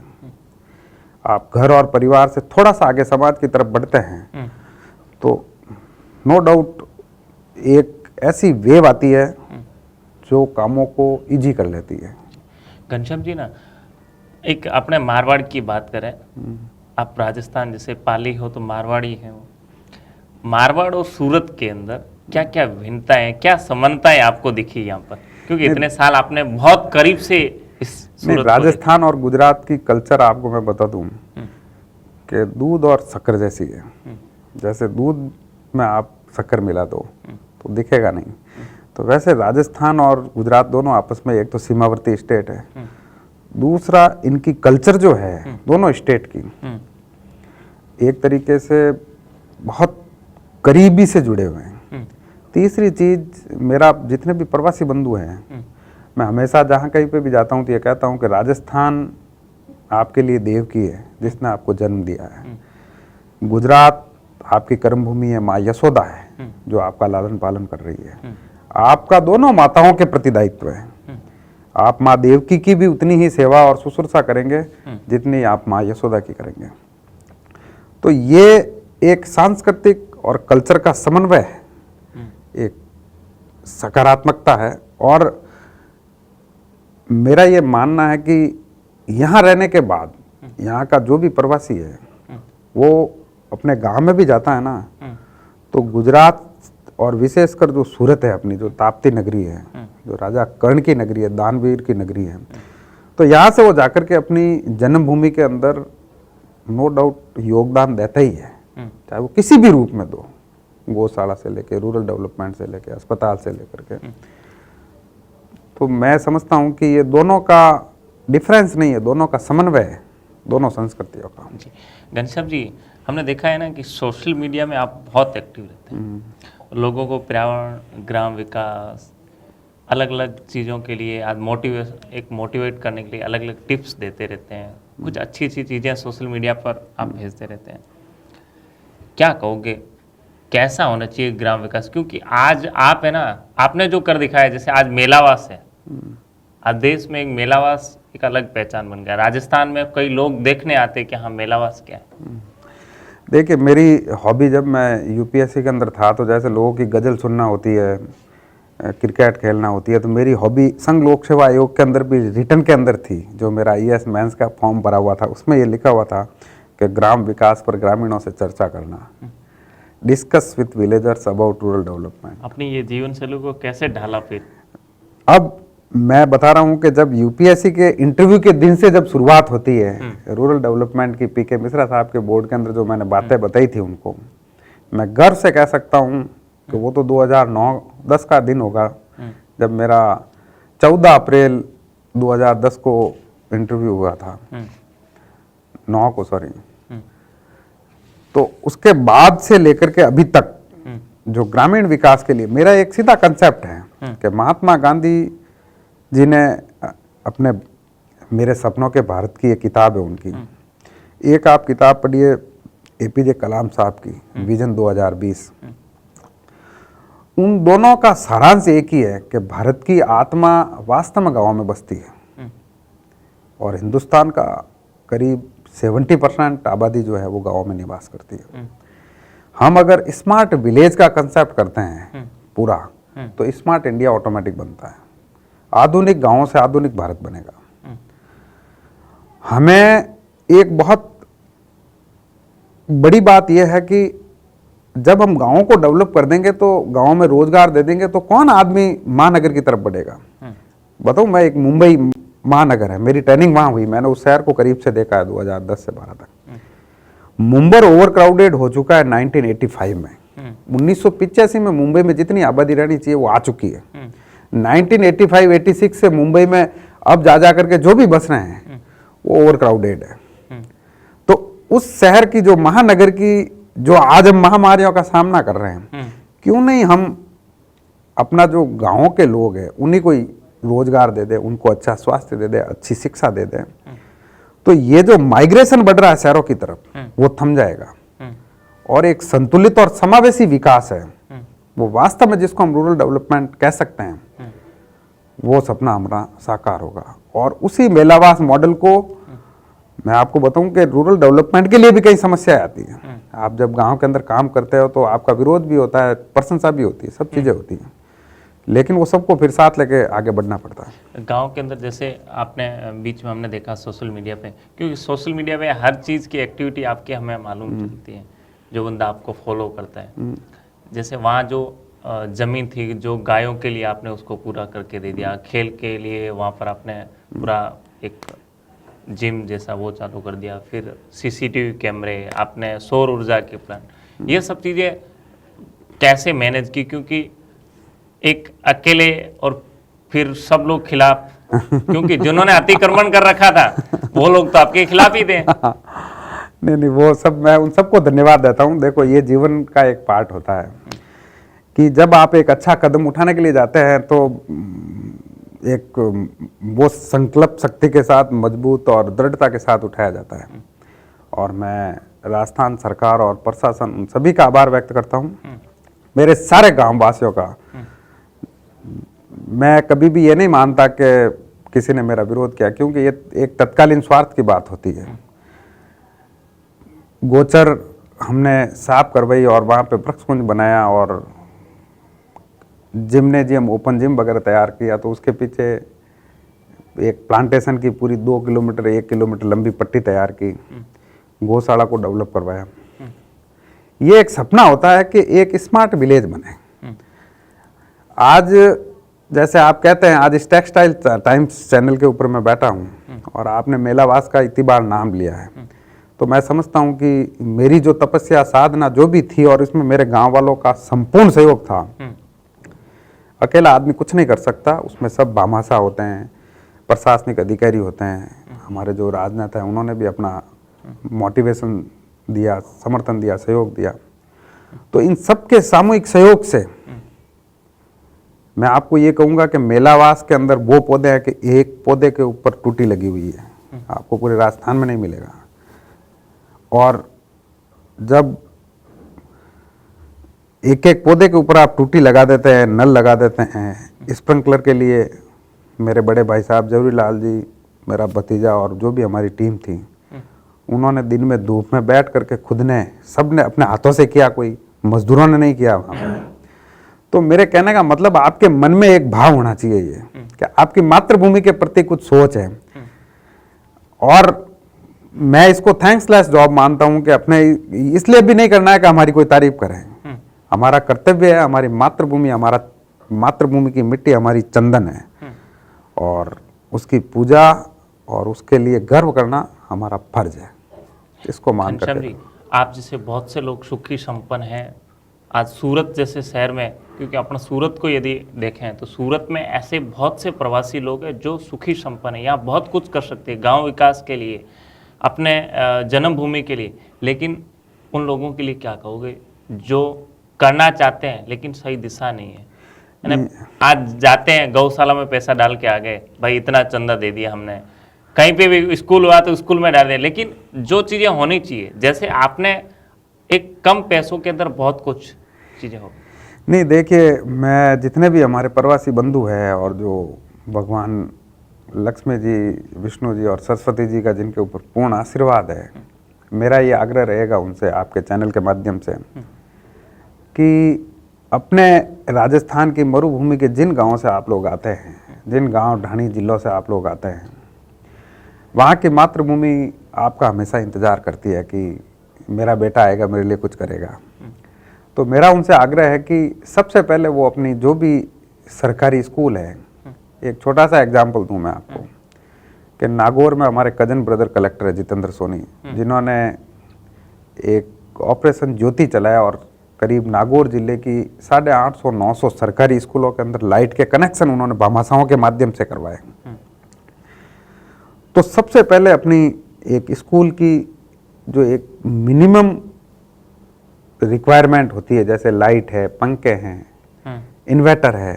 आप घर और परिवार से थोड़ा सा आगे समाज की तरफ बढ़ते हैं तो नो डाउट एक ऐसी वेव आती है जो कामों को इजी कर लेती है। घनश्याम जी ना, एक अपने मारवाड़ की बात करें, आप राजस्थान जैसे पाली हो तो मारवाड़ी है, वो मारवाड़ और सूरत के अंदर क्या क्या भिन्नताएं, क्या समानताएं आपको दिखी यहाँ पर? क्योंकि इतने साल आपने बहुत करीब से इस सूरत राजस्थान और गुजरात की कल्चर आपको मैं बता दूं कि दूध और शक्कर जैसी है। जैसे दूध में आप शक्कर मिला दो तो दिखेगा नहीं। तो वैसे राजस्थान और गुजरात दोनों आपस में, एक तो सीमावर्ती स्टेट है, दूसरा इनकी कल्चर जो है दोनों स्टेट की एक तरीके से बहुत करीबी से जुड़े हुए हैं। तीसरी चीज, मेरा जितने भी प्रवासी बंधु हैं, मैं हमेशा जहाँ कहीं पे भी जाता हूँ तो ये कहता हूँ कि राजस्थान आपके लिए देव की है जिसने आपको जन्म दिया है, गुजरात आपकी कर्मभूमि है, माँ यशोदा है जो आपका लालन पालन कर रही है, आपका दोनों माताओं के प्रति दायित्व है। आप माँ देवकी की भी उतनी ही सेवा और शुश्रूषा करेंगे जितनी आप माँ यशोदा की करेंगे। तो ये एक सांस्कृतिक और कल्चर का समन्वय है, एक सकारात्मकता है। और मेरा ये मानना है कि यहाँ रहने के बाद यहाँ का जो भी प्रवासी है वो अपने गांव में भी जाता है ना, तो गुजरात और विशेषकर जो सूरत है अपनी, जो ताप्ती नगरी है, जो राजा कर्ण की नगरी है, दानवीर की नगरी है, तो यहाँ से वो जाकर के अपनी जन्मभूमि के अंदर नो डाउट योगदान देता ही है, चाहे वो किसी भी रूप में दो, गौशाला से लेके, रूरल डेवलपमेंट से लेके, अस्पताल से लेकर के। तो मैं समझता हूँ कि ये दोनों का डिफरेंस नहीं है, दोनों का समन्वय है, दोनों संस्कृतियों का। जी घनश्याम जी, हमने देखा है ना कि सोशल मीडिया में आप बहुत एक्टिव रहते हैं, लोगों को पर्यावरण, ग्राम विकास, अलग अलग चीज़ों के लिए आज मोटिवेट करने के लिए अलग अलग टिप्स देते रहते हैं, कुछ अच्छी अच्छी चीज़ें सोशल मीडिया पर आप भेजते रहते हैं। क्या कहोगे कैसा होना चाहिए ग्राम विकास? क्योंकि आज आप है ना, आपने जो कर दिखाया, जैसे आज मेलावास है, आज देश में एक मेलावास एक अलग पहचान बन गया। राजस्थान में कई लोग देखने आते हैं कि हाँ मेलावास क्या है। देखिए, मेरी हॉबी जब मैं यूपीएससी के अंदर था तो जैसे लोगों की गज़ल सुनना होती है, क्रिकेट खेलना होती है, तो मेरी हॉबी संघ लोक सेवा आयोग के अंदर भी रिटर्न के अंदर थी। जो मेरा आईएएस मेंस का फॉर्म भरा हुआ था उसमें ये लिखा हुआ था कि ग्राम विकास पर ग्रामीणों से चर्चा करना, discuss with villagers about rural development. अपनी ये जीवन शैली को कैसे ढाला फिर? अब मैं बता रहा हूँ कि जब यूपीएससी के इंटरव्यू के दिन से जब शुरुआत होती है रूरल डेवलपमेंट की, पीके मिश्रा साहब के बोर्ड के अंदर जो मैंने बातें बताई थी उनको, मैं गर्व से कह सकता हूँ कि वो तो 2009-10 का दिन होगा जब मेरा 14 अप्रैल 2010 को इंटरव्यू हुआ था, 9 को सॉरी। तो उसके बाद से लेकर के अभी तक जो ग्रामीण विकास के लिए मेरा एक सीधा कंसेप्ट है कि महात्मा गांधी जी ने अपने मेरे सपनों के भारत की एक किताब है उनकी, एक आप किताब पढ़िए एपीजे कलाम साहब की विजन 2020। उन दोनों का सारांश एक ही है कि भारत की आत्मा वास्तव में गाँव में बसती है और हिंदुस्तान का करीब 70% आबादी जो है वो गाँव में निवास करती है। हम अगर स्मार्ट विलेज का कंसेप्ट करते हैं पूरा, तो स्मार्ट इंडिया ऑटोमेटिक बनता है, आधुनिक गांवों से आधुनिक भारत बनेगा। हमें एक बहुत बड़ी बात यह है कि जब हम गांवों को डेवलप कर देंगे तो गांव में रोजगार दे देंगे तो कौन आदमी महानगर की तरफ बढ़ेगा? बताऊं, मैं एक मुंबई महानगर है, मेरी ट्रेनिंग वहां हुई, मैंने उस शहर को करीब से देखा है 2010 से 12 तक। मुंबई ओवर क्राउडेड हो चुका है 1985 में। 1985 में मुंबई में जितनी आबादी रहनी चाहिए वो आ चुकी है। 1985-86 से मुंबई में अब जा करके जो भी बस रहे हैं वो ओवर क्राउडेड है। तो उस शहर की जो महानगर की जो आज हम महामारियों का सामना कर रहे हैं, क्यों नहीं हम अपना जो गांवों के लोग हैं उन्हीं को रोजगार दे दे, उनको अच्छा स्वास्थ्य दे दे, अच्छी शिक्षा दे दे, तो ये जो माइग्रेशन बढ़ रहा है शहरों की तरफ वो थम जाएगा और एक संतुलित और समावेशी विकास है वो वास्तव में जिसको हम रूरल डेवलपमेंट कह सकते हैं, वो सपना हमारा साकार होगा। और उसी मेलावास मॉडल को मैं आपको बताऊं कि रूरल डेवलपमेंट के लिए भी कई समस्याएं आती हैं। आप जब गांव के अंदर काम करते हो तो आपका विरोध भी होता है, प्रशंसा भी होती है, सब चीज़ें होती हैं, लेकिन वो सबको फिर साथ लेके आगे बढ़ना पड़ता है। गांव के अंदर जैसे आपने बीच में हमने देखा सोशल मीडिया पे, क्योंकि सोशल मीडिया पे हर चीज़ की एक्टिविटी आपकी हमें मालूम चलती है, जो बंदा आपको फॉलो करता है। जैसे वहाँ जो ज़मीन थी जो गायों के लिए आपने उसको पूरा करके दे दिया, खेल के लिए वहाँ पर आपने पूरा एक जिम जैसा वो चालू कर दिया, फिर सीसीटीवी कैमरे, आपने सौर ऊर्जा के प्लांट, ये सब चीज़ें कैसे मैनेज की? क्योंकि एक अकेले और फिर सब लोग खिलाफ, क्योंकि जिन्होंने अतिक्रमण कर रखा था वो लोग तो आपके खिलाफ ही थे। नहीं, वो सब मैं उन सबको धन्यवाद देता हूँ। देखो, ये जीवन का एक पार्ट होता है कि जब आप एक अच्छा कदम उठाने के लिए जाते हैं तो एक वो संकल्प शक्ति के साथ, मजबूत और दृढ़ता के साथ उठाया जाता है। और मैं राजस्थान सरकार और प्रशासन उन सभी का आभार व्यक्त करता हूँ, मेरे सारे गांव वासियों का। मैं कभी भी ये नहीं मानता कि किसी ने मेरा विरोध किया, क्योंकि ये एक तत्कालीन स्वार्थ की बात होती है। गोचर हमने साफ करवाई और वहाँ पे वृक्षकुंज बनाया और जिम्नेजियम, ओपन जिम वगैरह तैयार किया, तो उसके पीछे एक प्लांटेशन की पूरी 2 किलोमीटर 1 किलोमीटर लंबी पट्टी तैयार की, गौशाला को डेवलप करवाया। ये एक सपना होता है कि एक स्मार्ट विलेज बने। आज जैसे आप कहते हैं, आज इस टेक्सटाइल टाइम्स चैनल के ऊपर मैं बैठा हूँ और आपने मेलावास का इतनी बार नाम लिया है, तो मैं समझता हूँ कि मेरी जो तपस्या साधना जो भी थी और इसमें मेरे गांव वालों का संपूर्ण सहयोग था। अकेला आदमी कुछ नहीं कर सकता, उसमें सब भामाशाह होते हैं, प्रशासनिक अधिकारी होते हैं, हमारे जो राजनेता हैं उन्होंने भी अपना मोटिवेशन दिया, समर्थन दिया, सहयोग दिया। तो इन सबके सामूहिक सहयोग से मैं आपको ये कहूँगा कि मेलावास के अंदर वो पौधे हैं कि एक पौधे के ऊपर टूटी लगी हुई है, आपको पूरे राजस्थान में नहीं मिलेगा। और जब एक एक पौधे के ऊपर आप टूटी लगा देते हैं, नल लगा देते हैं, स्प्रिंकलर के लिए मेरे बड़े भाई साहब जवहरी लाल जी, मेरा भतीजा और जो भी हमारी टीम थी, उन्होंने दिन में धूप में बैठ करके खुद ने, सब ने अपने हाथों से किया, कोई मजदूरों ने नहीं किया वहाँ पर। तो मेरे कहने का मतलब, आपके मन में एक भाव होना चाहिए ये कि आपकी मातृभूमि के प्रति कुछ सोच है। और मैं इसको थैंक्सलेस जॉब मानता हूं कि अपने इसलिए भी नहीं करना है कि हमारी कोई तारीफ करें। हमारा कर्तव्य है, हमारी मातृभूमि, हमारा मातृभूमि की मिट्टी हमारी चंदन है और उसकी पूजा और उसके लिए गर्व करना हमारा फर्ज है। इसको मान कर आप जैसे बहुत से लोग सुखी संपन्न हैं आज सूरत जैसे शहर में, क्योंकि अपना सूरत को यदि देखें तो सूरत में ऐसे बहुत से प्रवासी लोग हैं जो सुखी संपन्न हैं, यहाँ बहुत कुछ कर सकते हैं गांव विकास के लिए, अपने जन्मभूमि के लिए। लेकिन उन लोगों के लिए क्या कहोगे जो करना चाहते हैं लेकिन सही दिशा नहीं है? आज जाते हैं गौशाला में पैसा डाल के आ गए, भाई इतना चंदा दे दिया हमने, कहीं पे भी स्कूल हुआ तो स्कूल में डाल दिया, लेकिन जो चीज़ें होनी चाहिए, जैसे आपने एक कम पैसों के अंदर बहुत कुछ चीज़ें हो। नहीं, देखिए, मैं जितने भी हमारे प्रवासी बंधु हैं और जो भगवान लक्ष्मी जी, विष्णु जी और सरस्वती जी का जिनके ऊपर पूर्ण आशीर्वाद है, मेरा ये आग्रह रहेगा उनसे आपके चैनल के माध्यम से कि अपने राजस्थान की मरुभूमि के जिन गांवों से आप लोग आते हैं, जिन गांव ढाणी जिलों से आप लोग आते हैं, वहाँ की मातृभूमि आपका हमेशा इंतज़ार करती है कि मेरा बेटा आएगा, मेरे लिए कुछ करेगा। तो मेरा उनसे आग्रह है कि सबसे पहले वो अपनी जो भी सरकारी स्कूल है, एक छोटा सा एग्जाम्पल दूं मैं आपको कि नागौर में हमारे कजन ब्रदर कलेक्टर है जितेंद्र सोनी, जिन्होंने एक ऑपरेशन ज्योति चलाया और करीब नागौर जिले की 850-900 सरकारी स्कूलों के अंदर लाइट के कनेक्शन उन्होंने भामाशाहों के माध्यम से करवाए। तो सबसे पहले अपनी एक स्कूल की जो एक मिनिमम रिक्वायरमेंट होती है, जैसे लाइट है, पंखे हैं, इन्वर्टर है,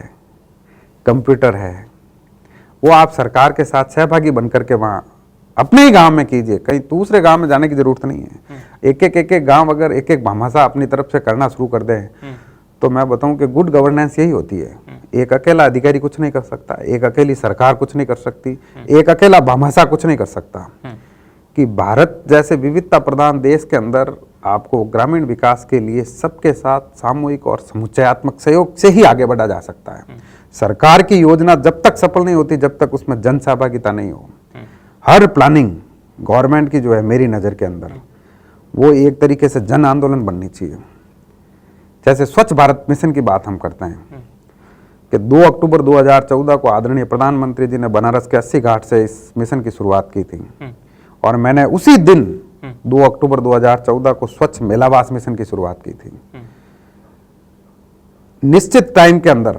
कंप्यूटर है, वो आप सरकार के साथ सहभागी बनकर के वहाँ अपने ही गांव में कीजिए, कहीं दूसरे गांव में जाने की जरूरत नहीं है। एक एक गांव अगर एक एक भामाशाह अपनी तरफ से करना शुरू कर दें तो मैं बताऊं कि गुड गवर्नेंस यही होती है। एक अकेला अधिकारी कुछ नहीं कर सकता, एक अकेली सरकार कुछ नहीं कर सकती, एक अकेला भामाशाह कुछ नहीं कर सकता। कि भारत जैसे विविधता प्रधान देश के अंदर आपको ग्रामीण विकास के लिए सबके साथ सामूहिक और समुच्चयात्मक सहयोग से ही आगे बढ़ा जा सकता है। सरकार की योजना जब तक सफल नहीं होती जब तक उसमें जन सहभागिता नहीं हो। हर प्लानिंग गवर्नमेंट की जो है मेरी नज़र के अंदर वो एक तरीके से जन आंदोलन बननी चाहिए। जैसे स्वच्छ भारत मिशन की बात हम करते हैं कि 2 अक्टूबर 2014 को आदरणीय प्रधानमंत्री जी ने बनारस के 80 घाट से इस मिशन की शुरुआत की थी और मैंने उसी दिन 2 अक्टूबर 2014 को स्वच्छ मेलावास मिशन की शुरुआत की थी। निश्चित टाइम के अंदर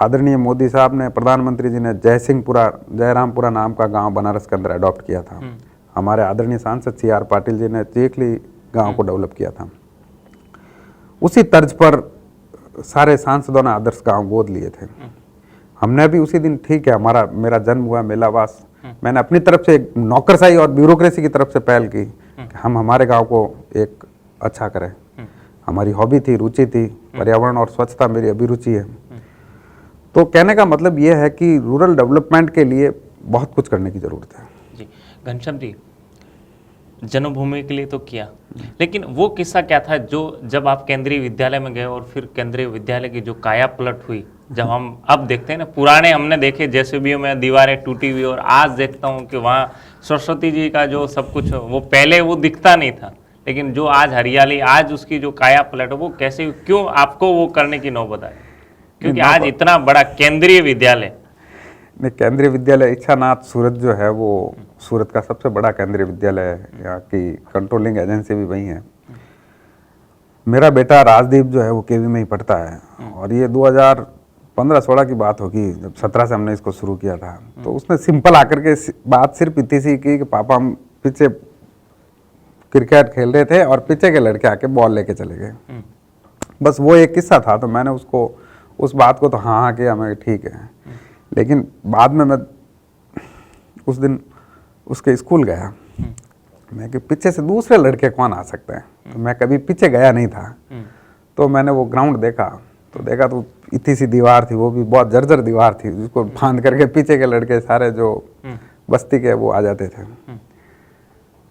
आदरणीय मोदी साहब ने, प्रधानमंत्री जी ने जयरामपुरा नाम का गांव बनारस के अंदर अडॉप्ट किया था। हमारे आदरणीय सांसद CR पाटिल जी ने चीखली गांव को डेवलप किया था। उसी तर्ज पर सारे सांसदों ने आदर्श गांव गोद लिए थे। हमने भी उसी दिन, ठीक है, मेरा जन्म हुआ मेलावास, मैंने अपनी तरफ से एक नौकरशाही और ब्यूरोक्रेसी की तरफ से पहल की कि हम हमारे गांव को एक अच्छा करें। हमारी हॉबी थी, रुचि थी, पर्यावरण और स्वच्छता मेरी अभिरुचि है। तो कहने का मतलब ये है कि रूरल डेवलपमेंट के लिए बहुत कुछ करने की जरूरत है। जी घनश्याम जी, जन्मभूमि के लिए तो किया, लेकिन वो किस्सा क्या था जो जब आप केंद्रीय विद्यालय में गए और फिर केंद्रीय विद्यालय की जो काया पलट हुई, जब हम अब देखते हैं ना, पुराने हमने देखे जेसीबी में दीवारें टूटी हुई, और आज देखता हूँ कि वहाँ सरस्वती जी का जो सब कुछ, वो पहले वो दिखता नहीं था, लेकिन जो आज हरियाली, आज उसकी जो काया पलट, वो कैसे, क्यों आपको वो करने की नौबत आई? क्योंकि आज इतना बड़ा केंद्रीय विद्यालय, केंद्रीय विद्यालय इच्छानाथ सूरत जो है, वो सूरत का सबसे बड़ा केंद्रीय विद्यालय है। यहाँ की कंट्रोलिंग एजेंसी भी वही है। मेरा बेटा राजदीप जो है वो केवी में ही पढ़ता है, और ये 2015-16 की बात होगी, जब 17 से हमने इसको शुरू किया था। तो उसने सिंपल आकर के बात सिर्फ इतनी सी की कि पापा हम पीछे क्रिकेट खेल रहे थे और पीछे के लड़के आके बॉल लेके चले गए। बस वो एक किस्सा था। तो मैंने उसको उस बात को तो हाँ किया, मैं ठीक है। लेकिन बाद में मैं उस दिन उसके स्कूल गया, मैं कि पीछे से दूसरे लड़के कौन आ सकते हैं, तो मैं कभी पीछे गया नहीं था। तो मैंने वो ग्राउंड देखा, तो इतनी सी दीवार थी, वो भी बहुत जर्जर दीवार थी, जिसको फांद करके पीछे के लड़के सारे जो बस्ती के वो आ जाते थे।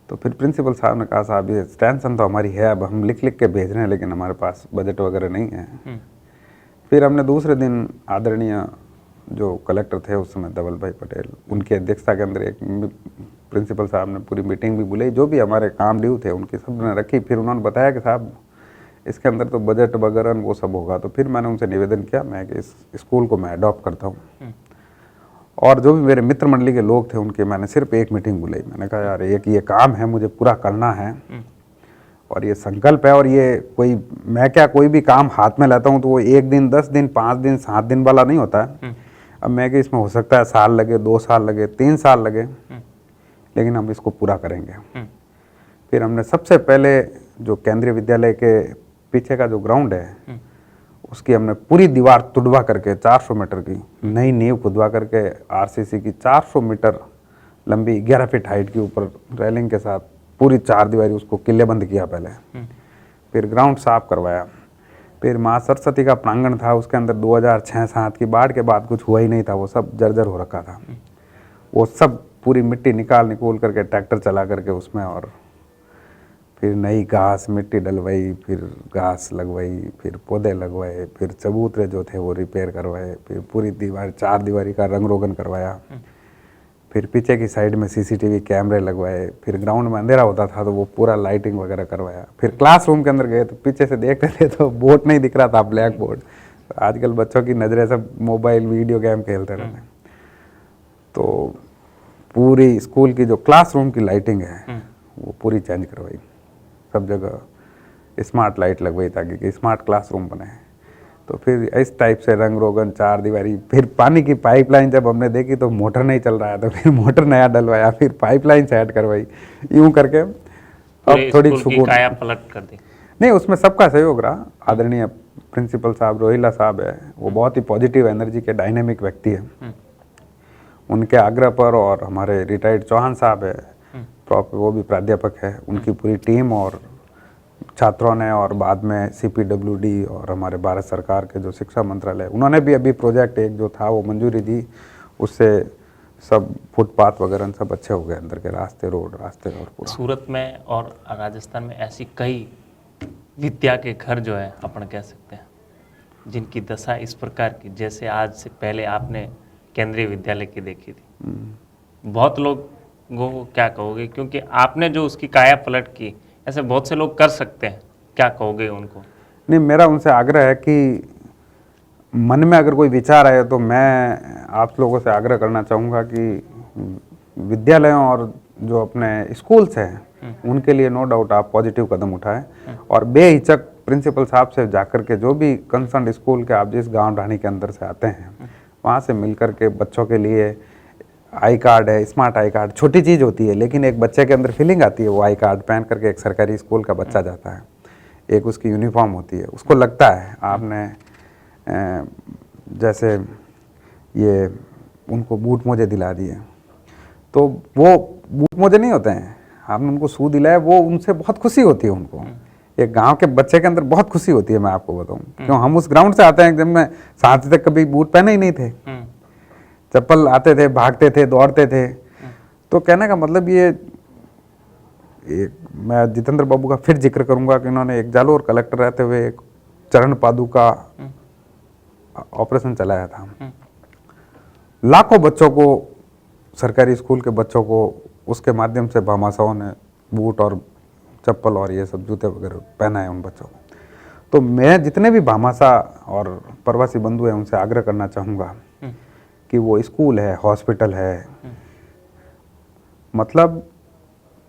तो फिर प्रिंसिपल साहब ने कहा, साहब ये टेंशन तो हमारी है, अब हम लिख लिख के भेज रहे हैं, लेकिन हमारे पास बजट वगैरह नहीं है। फिर हमने दूसरे दिन आदरणीय जो कलेक्टर थे उस समय, धवल भाई पटेल, उनकी अध्यक्षता के अंदर एक प्रिंसिपल साहब ने पूरी मीटिंग भी बुलाई, जो भी हमारे काम ड्यू थे उनकी सब ने रखी। फिर उन्होंने बताया कि साहब इसके अंदर तो बजट वगैरह वो सब होगा। तो फिर मैंने उनसे निवेदन किया, मैं कि इस स्कूल को मैं अडॉप्ट करता हूँ। और जो भी मेरे मित्र मंडली के लोग थे उनके मैंने सिर्फ एक मीटिंग बुलाई। मैंने कहा यार एक ये काम है, मुझे पूरा करना है, और ये संकल्प है, और ये कोई भी काम हाथ में लेता हूँ तो वो 1 दिन, 10 दिन, 5 दिन, 7 दिन वाला नहीं होता है। अब मैं कि इसमें हो सकता है साल लगे, 2 साल लगे, 3 साल लगे, लेकिन हम इसको पूरा करेंगे। फिर हमने सबसे पहले जो केंद्रीय विद्यालय के पीछे का जो ग्राउंड है, उसकी हमने पूरी दीवार तुड़वा करके 400 मीटर की नई नींव खुदवा करके RCC की 400 मीटर लंबी 11 फीट हाइट के ऊपर रेलिंग के साथ पूरी 4 दीवारी उसको किलेबंद किया पहले। फिर ग्राउंड साफ करवाया। फिर माँ सरस्वती का प्रांगण था, उसके अंदर 2006-07 की बाढ़ के बाद कुछ हुआ ही नहीं था, वो सब जर्जर हो रखा था। वो सब पूरी मिट्टी निकाल करके ट्रैक्टर चला करके उसमें, और फिर नई घास मिट्टी डलवाई, फिर घास लगवाई, फिर पौधे लगवाए, फिर चबूतरे जो थे वो रिपेयर करवाए, फिर पूरी दीवार 4 दीवारी का रंग रोगन करवाया। फिर पीछे की साइड में CCTV कैमरे लगवाए। फिर ग्राउंड में अंधेरा होता था तो वो पूरा लाइटिंग वगैरह करवाया। फिर क्लासरूम के अंदर गए तो पीछे से देखते थे तो बोर्ड नहीं दिख रहा था, ब्लैक बोर्ड। आजकल बच्चों की नज़रें सब मोबाइल वीडियो गेम खेलते रहते। तो पूरी स्कूल की जो क्लासरूम की लाइटिंग है वो पूरी चेंज करवाई, सब जगह स्मार्ट लाइट लगवाई ताकि स्मार्ट क्लासरूम बने। तो फिर इस टाइप से रंग रोगन 4 दीवारी। फिर पानी की पाइपलाइन जब हमने देखी तो मोटर नहीं चल रहा है, तो फिर मोटर नया डलवाया, फिर पाइपलाइन सेट करवाई। यूं करके अब थोड़ी सुकून काया पलट कर दी। नहीं, उसमें सबका सहयोग रहा। आदरणीय प्रिंसिपल साहब रोहिला साहब है, वो बहुत ही पॉजिटिव एनर्जी के डायनेमिक व्यक्ति है। उनके आग्रह पर, और हमारे रिटायर्ड चौहान साहब है, वो भी प्राध्यापक है, उनकी पूरी टीम और छात्रों ने, और बाद में CPWD और हमारे भारत सरकार के जो शिक्षा मंत्रालय, उन्होंने भी अभी प्रोजेक्ट एक जो था वो मंजूरी दी। उससे सब फुटपाथ वगैरह सब अच्छे हो गए, अंदर के रास्ते, रोड रास्ते और पूरा। सूरत में और राजस्थान में ऐसी कई विद्या के घर जो है अपन कह सकते हैं, जिनकी दशा इस प्रकार की, जैसे आज से पहले आपने केंद्रीय विद्यालय की देखी थी। बहुत लोगों को क्या कहोगे, क्योंकि आपने जो उसकी काया पलट की, ऐसे बहुत से लोग कर सकते हैं, क्या कहोगे उनको? नहीं, मेरा उनसे आग्रह है कि मन में अगर कोई विचार आए तो मैं आप लोगों से आग्रह करना चाहूँगा कि विद्यालयों और जो अपने स्कूल्स हैं उनके लिए नो डाउट आप पॉजिटिव कदम उठाएं, और बेहिचक प्रिंसिपल साहब से जाकर के, जो भी कंसर्न स्कूल के, आप जिस गांव ढाणी के अंदर से आते हैं वहाँ से मिल कर के बच्चों के लिए आई कार्ड है, स्मार्ट आई कार्ड, छोटी चीज़ होती है लेकिन एक बच्चे के अंदर फीलिंग आती है। वो आई कार्ड पहन करके एक सरकारी स्कूल का बच्चा जाता है, एक उसकी यूनिफॉर्म होती है, उसको लगता है आपने जैसे ये उनको बूट मोजे दिला दिए, तो वो बूट मोजे नहीं होते हैं, आपने उनको शू दिलाया, वो उनसे बहुत खुशी होती है उनको। एक गांव के बच्चे के अंदर बहुत खुशी होती है, मैं आपको बताऊं, क्यों हम उस ग्राउंड से आते हैं जब मैं 7वीं तक कभी बूट पहने ही नहीं थे, चप्पल आते थे, भागते थे, दौड़ते थे। तो कहने का मतलब ये मैं जितेंद्र बाबू का फिर जिक्र करूंगा कि उन्होंने एक जालोर कलेक्टर रहते हुए एक चरण पादु का ऑपरेशन चलाया था। लाखों बच्चों को, सरकारी स्कूल के बच्चों को उसके माध्यम से भामाशाहों ने बूट और चप्पल और ये सब जूते वगैरह पहना है उन बच्चों को। तो मैं जितने भी भामाशाह और प्रवासी बंधु हैं उनसे आग्रह करना चाहूँगा कि वो स्कूल है, हॉस्पिटल है, मतलब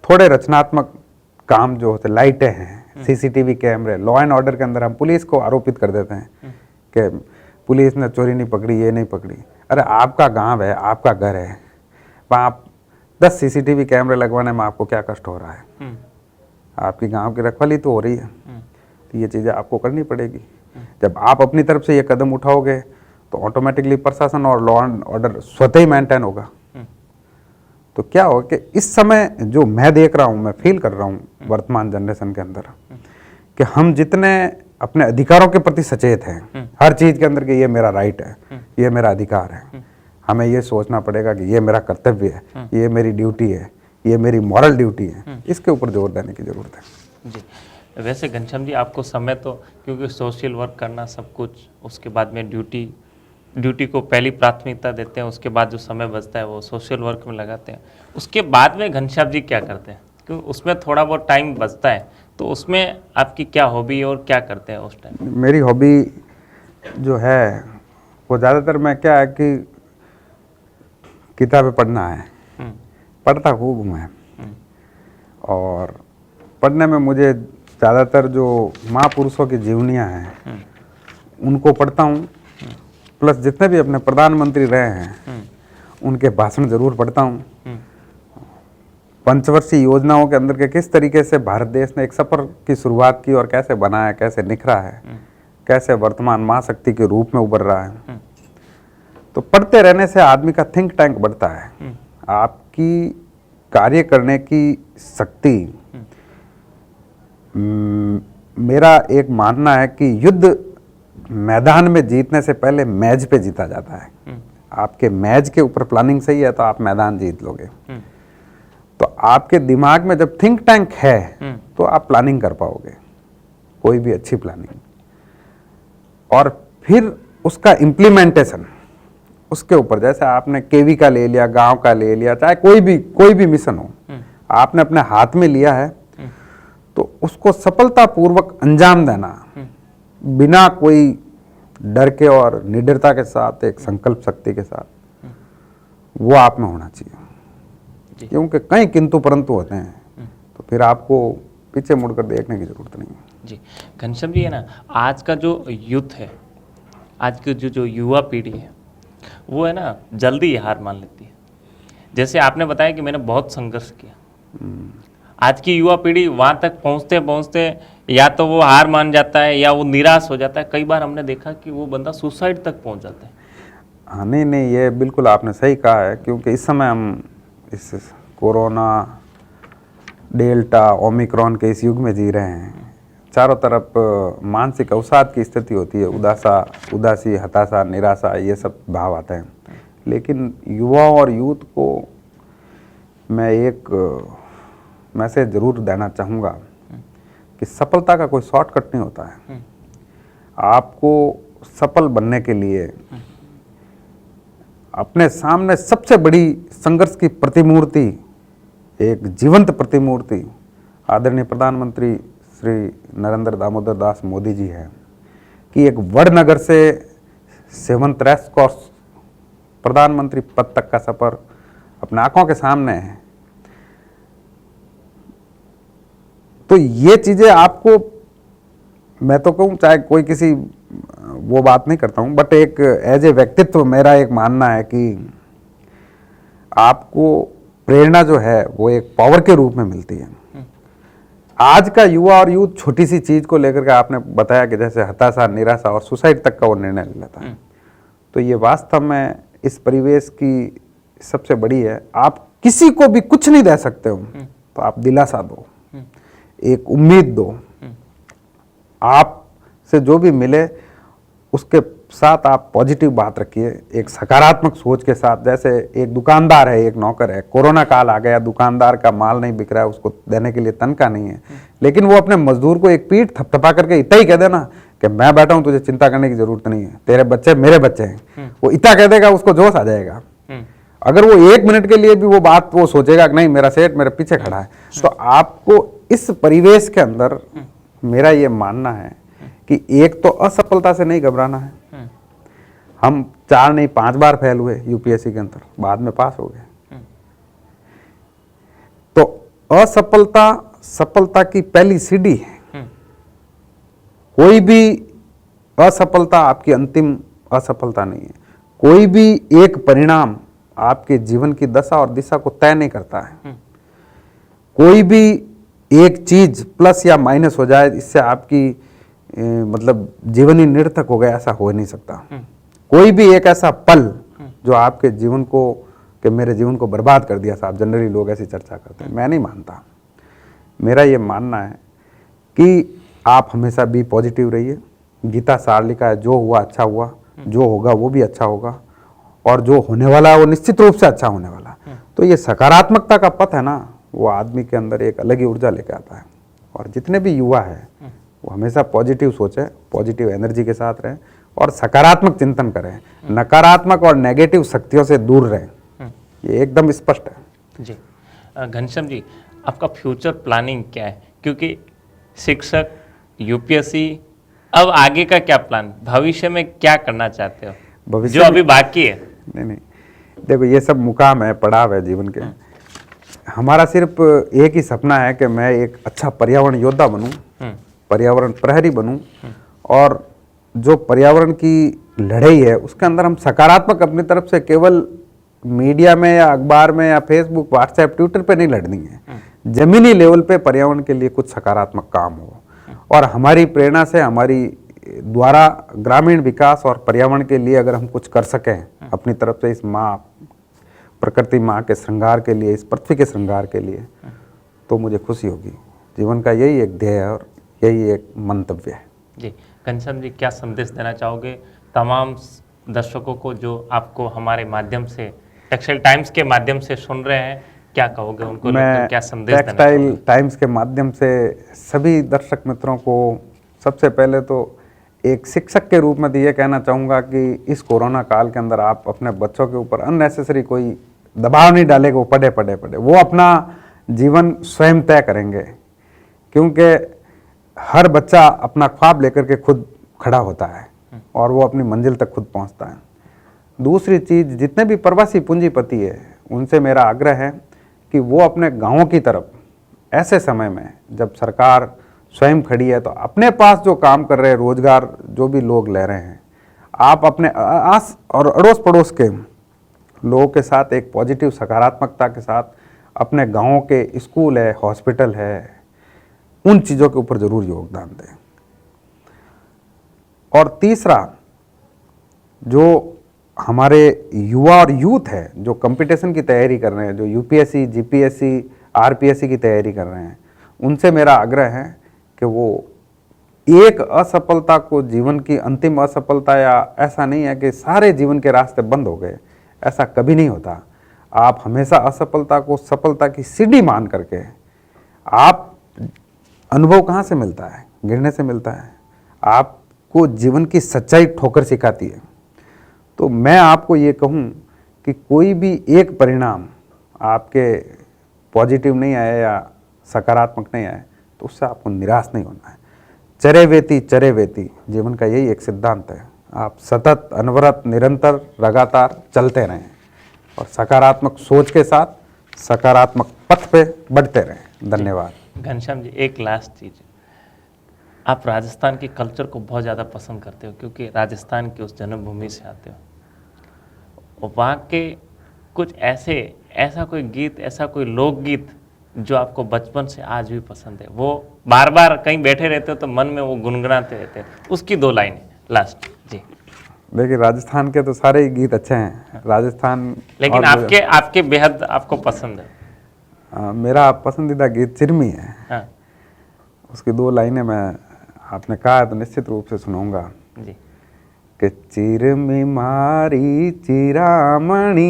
थोड़े रचनात्मक काम जो होते, लाइटें हैं, सीसीटीवी कैमरे, लॉ एंड ऑर्डर के अंदर हम पुलिस को आरोपित कर देते हैं कि पुलिस ने चोरी नहीं पकड़ी, ये नहीं पकड़ी। अरे आपका गांव है, आपका घर है, वहाँ आप 10 सीसीटीवी कैमरे लगवाने में आपको क्या कष्ट हो रहा है? आपकी गांव की रखवाली तो हो रही है, तो ये चीज़ें आपको करनी पड़ेगी। जब आप अपनी तरफ से ये कदम उठाओगे तो ऑटोमेटिकली प्रशासन और लॉ एंड ऑर्डर स्वतः ही मेंटेन होगा। तो क्या हो कि इस समय जो मैं देख रहा हूँ, मैं फील कर रहा हूँ वर्तमान जनरेशन के अंदर, कि हम जितने अपने अधिकारों के प्रति सचेत हैं, हर चीज़ के अंदर कि ये मेरा राइट है, ये मेरा अधिकार है, हमें ये सोचना पड़ेगा कि ये मेरा कर्तव्य है, ये मेरी ड्यूटी है, ये मेरी मॉरल ड्यूटी है, इसके ऊपर जोर देने की ज़रूरत है। जी, वैसे घनश्याम जी, आपको समय तो, क्योंकि सोशल वर्क करना सब कुछ, उसके बाद में ड्यूटी को पहली प्राथमिकता देते हैं, उसके बाद जो समय बचता है वो सोशल वर्क में लगाते हैं। उसके बाद में घनश्याम जी क्या करते हैं? क्योंकि उसमें थोड़ा बहुत टाइम बचता है, तो उसमें आपकी क्या हॉबी और क्या करते हैं उस टाइम? मेरी हॉबी जो है वो ज़्यादातर मैं क्या है कि किताबें पढ़ना है, पढ़ता खूब हूँ मैं, और पढ़ने में मुझे ज़्यादातर जो महापुरुषों की जीवनियाँ हैं उनको पढ़ता हूँ, प्लस जितने भी अपने प्रधानमंत्री रहे हैं उनके भाषण जरूर पढ़ता हूँ। पंचवर्षीय योजनाओं के अंदर के किस तरीके से भारत देश ने एक सफर की शुरुआत की और कैसे बनाया, कैसे निखरा है, कैसे वर्तमान महाशक्ति के रूप में उभर रहा है। तो पढ़ते रहने से आदमी का थिंक टैंक बढ़ता है, आपकी कार्य करने की शक्ति। मेरा एक मानना है कि युद्ध मैदान में जीतने से पहले मैच पे जीता जाता है। आपके मैच के ऊपर प्लानिंग सही है तो आप मैदान जीत लोगे। तो आपके दिमाग में जब थिंक टैंक है तो आप प्लानिंग कर पाओगे, कोई भी अच्छी प्लानिंग, और फिर उसका इम्प्लीमेंटेशन उसके ऊपर, जैसे आपने केवी का ले लिया, गांव का ले लिया, चाहे कोई भी मिशन हो, आपने अपने हाथ में लिया है तो उसको सफलतापूर्वक अंजाम देना, बिना कोई डर के और निडरता के साथ, एक संकल्प शक्ति के साथ, वो आप में होना चाहिए। क्योंकि कई किंतु परंतु होते हैं तो फिर आपको पीछे मुड़कर देखने की जरूरत नहीं है। जी, घनश्याम जी, है ना, आज का जो यूथ है, आज की जो युवा पीढ़ी है, वो है ना जल्दी हार मान लेती है। जैसे आपने बताया कि मैंने बहुत संघर्ष किया, आज की युवा पीढ़ी वहाँ तक पहुँचते पहुँचते या तो वो हार मान जाता है या वो निराश हो जाता है। कई बार हमने देखा कि वो बंदा सुसाइड तक पहुँच जाता है। हाँ, नहीं, ये बिल्कुल आपने सही कहा है, क्योंकि इस समय हम इस कोरोना, डेल्टा, ओमिक्रॉन के इस युग में जी रहे हैं। चारों तरफ मानसिक अवसाद की स्थिति होती है, उदासी, हताशा, निराशा, ये सब भाव आते हैं। लेकिन युवाओं और यूथ को मैं एक मैसेज जरूर देना चाहूँगा कि सफलता का कोई शॉर्टकट नहीं होता है। आपको सफल बनने के लिए अपने सामने सबसे बड़ी संघर्ष की प्रतिमूर्ति, एक जीवंत प्रतिमूर्ति आदरणीय प्रधानमंत्री श्री नरेंद्र दामोदर दास मोदी जी है, कि एक वडनगर से 7th रेस कोर्स प्रधानमंत्री पद तक का सफर अपने आंखों के सामने है। तो ये चीजें आपको मैं तो कहूँ चाहे कोई किसी वो बात नहीं करता हूँ, बट एक एज ए व्यक्तित्व मेरा एक मानना है कि आपको प्रेरणा जो है वो एक पावर के रूप में मिलती है। आज का युवा और यूथ छोटी सी चीज को लेकर के आपने बताया कि जैसे हताशा, निराशा और सुसाइड तक का वो निर्णय ले लेता है, तो ये वास्तव में इस परिवेश की सबसे बड़ी है। आप किसी को भी कुछ नहीं दे सकते हो, तो आप दिलासा दो, एक उम्मीद दो, आप से जो भी मिले उसके साथ आप पॉजिटिव बात रखिए, एक सकारात्मक सोच के साथ। जैसे एक दुकानदार है, एक नौकर है, कोरोना काल आ गया, दुकानदार का माल नहीं बिक रहा है, उसको देने के लिए तनख्वाह नहीं है, लेकिन वो अपने मजदूर को एक पीठ थपथपा करके इतना ही कह देना कि मैं बैठा हूं, तुझे चिंता करने की जरूरत नहीं है, तेरे बच्चे मेरे बच्चे हैं, वो इतना कह देगा, उसको जोश आ जाएगा। अगर वो 1 मिनट के लिए भी वो बात वो सोचेगा कि नहीं मेरा सेठ मेरे पीछे खड़ा है, तो आपको इस परिवेश के अंदर मेरा ये मानना है कि एक तो असफलता से नहीं घबराना है। हम 4 नहीं 5 बार फेल हुए यूपीएससी के अंदर, बाद में पास हो गए। तो असफलता सफलता की पहली सीढ़ी है। कोई भी असफलता आपकी अंतिम असफलता नहीं है। कोई भी एक परिणाम आपके जीवन की दशा और दिशा को तय नहीं करता है। कोई भी एक चीज प्लस या माइनस हो जाए, इससे आपकी मतलब जीवन ही निरर्थक हो गया, ऐसा हो नहीं सकता। कोई भी एक ऐसा पल जो आपके जीवन को कि मेरे जीवन को बर्बाद कर दिया साहब, जनरली लोग ऐसी चर्चा करते हैं, मैं नहीं मानता। मेरा ये मानना है कि आप हमेशा भी पॉजिटिव रहिए। गीता सार लिखा है, जो हुआ अच्छा हुआ, जो होगा वो भी अच्छा होगा, और जो होने वाला है वो निश्चित रूप से अच्छा होने वाला। तो ये सकारात्मकता का पथ है ना, वो आदमी के अंदर एक अलग ही ऊर्जा लेके आता है। और जितने भी युवा है वो हमेशा पॉजिटिव सोचे, पॉजिटिव एनर्जी के साथ रहें और सकारात्मक चिंतन करें, नकारात्मक और नेगेटिव शक्तियों से दूर रहें। ये एकदम स्पष्ट है जी। घनश्याम जी, आपका फ्यूचर प्लानिंग क्या है? क्योंकि शिक्षक, यूपीएससी, अब आगे का क्या प्लान, भविष्य में क्या करना चाहते हो भविष्य जो अभी बाकी है? नहीं, देखो ये सब मुकाम है, पड़ाव है जीवन के। हमारा सिर्फ एक ही सपना है कि मैं एक अच्छा पर्यावरण योद्धा बनूं, पर्यावरण प्रहरी बनूं, और जो पर्यावरण की लड़ाई है उसके अंदर हम सकारात्मक अपनी तरफ से केवल मीडिया में या अखबार में या फेसबुक, व्हाट्सएप, ट्विटर पे नहीं लड़नी है। जमीनी लेवल पे पर्यावरण के लिए कुछ सकारात्मक काम हो, और हमारी प्रेरणा से, हमारी द्वारा ग्रामीण विकास और पर्यावरण के लिए अगर हम कुछ कर सकें अपनी तरफ से, इस माँ प्रकृति माँ के श्रृंगार के लिए, इस पृथ्वी के श्रृंगार के लिए, तो मुझे खुशी होगी। जीवन का यही एक ध्येय है और यही एक मंतव्य है। जी, घनश्याम जी, क्या संदेश देना चाहोगे तमाम दर्शकों को जो आपको हमारे माध्यम से, टेक्सटाइल टाइम्स के माध्यम से सुन रहे हैं? क्या कहोगे उनको? मैं क्या संदेश देना टेक्सटाइल चाहोगे? टाइम्स के माध्यम से सभी दर्शक मित्रों को सबसे पहले तो एक शिक्षक के रूप में ये कहना चाहूँगा कि इस कोरोना काल के अंदर आप अपने बच्चों के ऊपर अननेसेसरी कोई दबाव नहीं डालेगा, वो पढ़े, वो अपना जीवन स्वयं तय करेंगे, क्योंकि हर बच्चा अपना ख्वाब लेकर के खुद खड़ा होता है और वो अपनी मंजिल तक खुद पहुंचता है। दूसरी चीज़, जितने भी प्रवासी पूंजीपति है उनसे मेरा आग्रह है कि वो अपने गांवों की तरफ ऐसे समय में जब सरकार स्वयं खड़ी है, तो अपने पास जो काम कर रहे हैं, रोजगार जो भी लोग ले रहे हैं, आप अपने आस और अड़ोस पड़ोस के लोगों के साथ एक पॉजिटिव सकारात्मकता के साथ अपने गांवों के स्कूल है, हॉस्पिटल है, उन चीज़ों के ऊपर जरूर योगदान दें। और तीसरा, जो हमारे युवा और यूथ है जो कंपटीशन की तैयारी कर रहे हैं, जो यूपीएससी, जीपीएससी, आरपीएससी की तैयारी कर रहे हैं, उनसे मेरा आग्रह है कि वो एक असफलता को जीवन की अंतिम असफलता, या ऐसा नहीं है कि सारे जीवन के रास्ते बंद हो गए, ऐसा कभी नहीं होता। आप हमेशा असफलता को सफलता की सीढ़ी मान करके, आप अनुभव कहाँ से मिलता है? गिरने से मिलता है। आपको जीवन की सच्चाई ठोकर सिखाती है। तो मैं आपको ये कहूँ कि कोई भी एक परिणाम आपके पॉजिटिव नहीं आया या सकारात्मक नहीं आया, तो उससे आपको निराश नहीं होना है। चरे वेती जीवन का यही एक सिद्धांत है। आप सतत, अनवरत, निरंतर, लगातार चलते रहें और सकारात्मक सोच के साथ सकारात्मक पथ पे बढ़ते रहें। धन्यवाद। घनश्याम जी, एक लास्ट चीज, आप राजस्थान के कल्चर को बहुत ज़्यादा पसंद करते हो क्योंकि राजस्थान की उस जन्मभूमि से आते हो। और वहाँ के कुछ ऐसा कोई गीत, ऐसा कोई लोकगीत जो आपको बचपन से आज भी पसंद है, वो बार बार कहीं बैठे रहते हो तो मन में वो गुनगुनाते रहते हो, उसकी 2 लाइनें लास्ट जी। देखिए राजस्थान के तो सारे ही गीत अच्छे हैं, राजस्थान। लेकिन और आपके बेहद आपको पसंद है। मेरा पसंदीदा गीत चिरमी है। हाँ उसकी 2 लाइनें मैं, आपने कहा है तो निश्चित रूप से सुनाऊंगा जी। कि चिरमी मारी चिरामणि,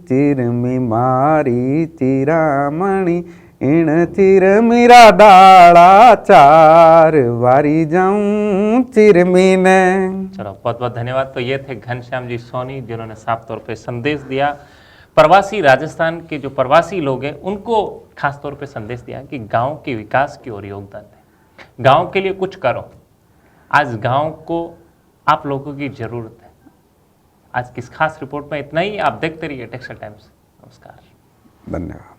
चिरमी मारी चिरामणि, इन चिरमीरा डाला 4 वारी जाऊं चिरमी ने। चलो बहुत बहुत धन्यवाद। तो ये थे घनश्याम जी सोनी, जिन्होंने साफ तौर पे संदेश दिया, प्रवासी राजस्थान के जो प्रवासी लोग हैं उनको खास तौर पे संदेश दिया कि गांव के विकास की ओर योगदान दें, गांव के लिए कुछ करो। आज गांव को आप लोगों की जरूरत है। आज किस खास रिपोर्ट में इतना ही। आप देखते रहिए टेक्सटाइल टाइम्स। नमस्कार, धन्यवाद।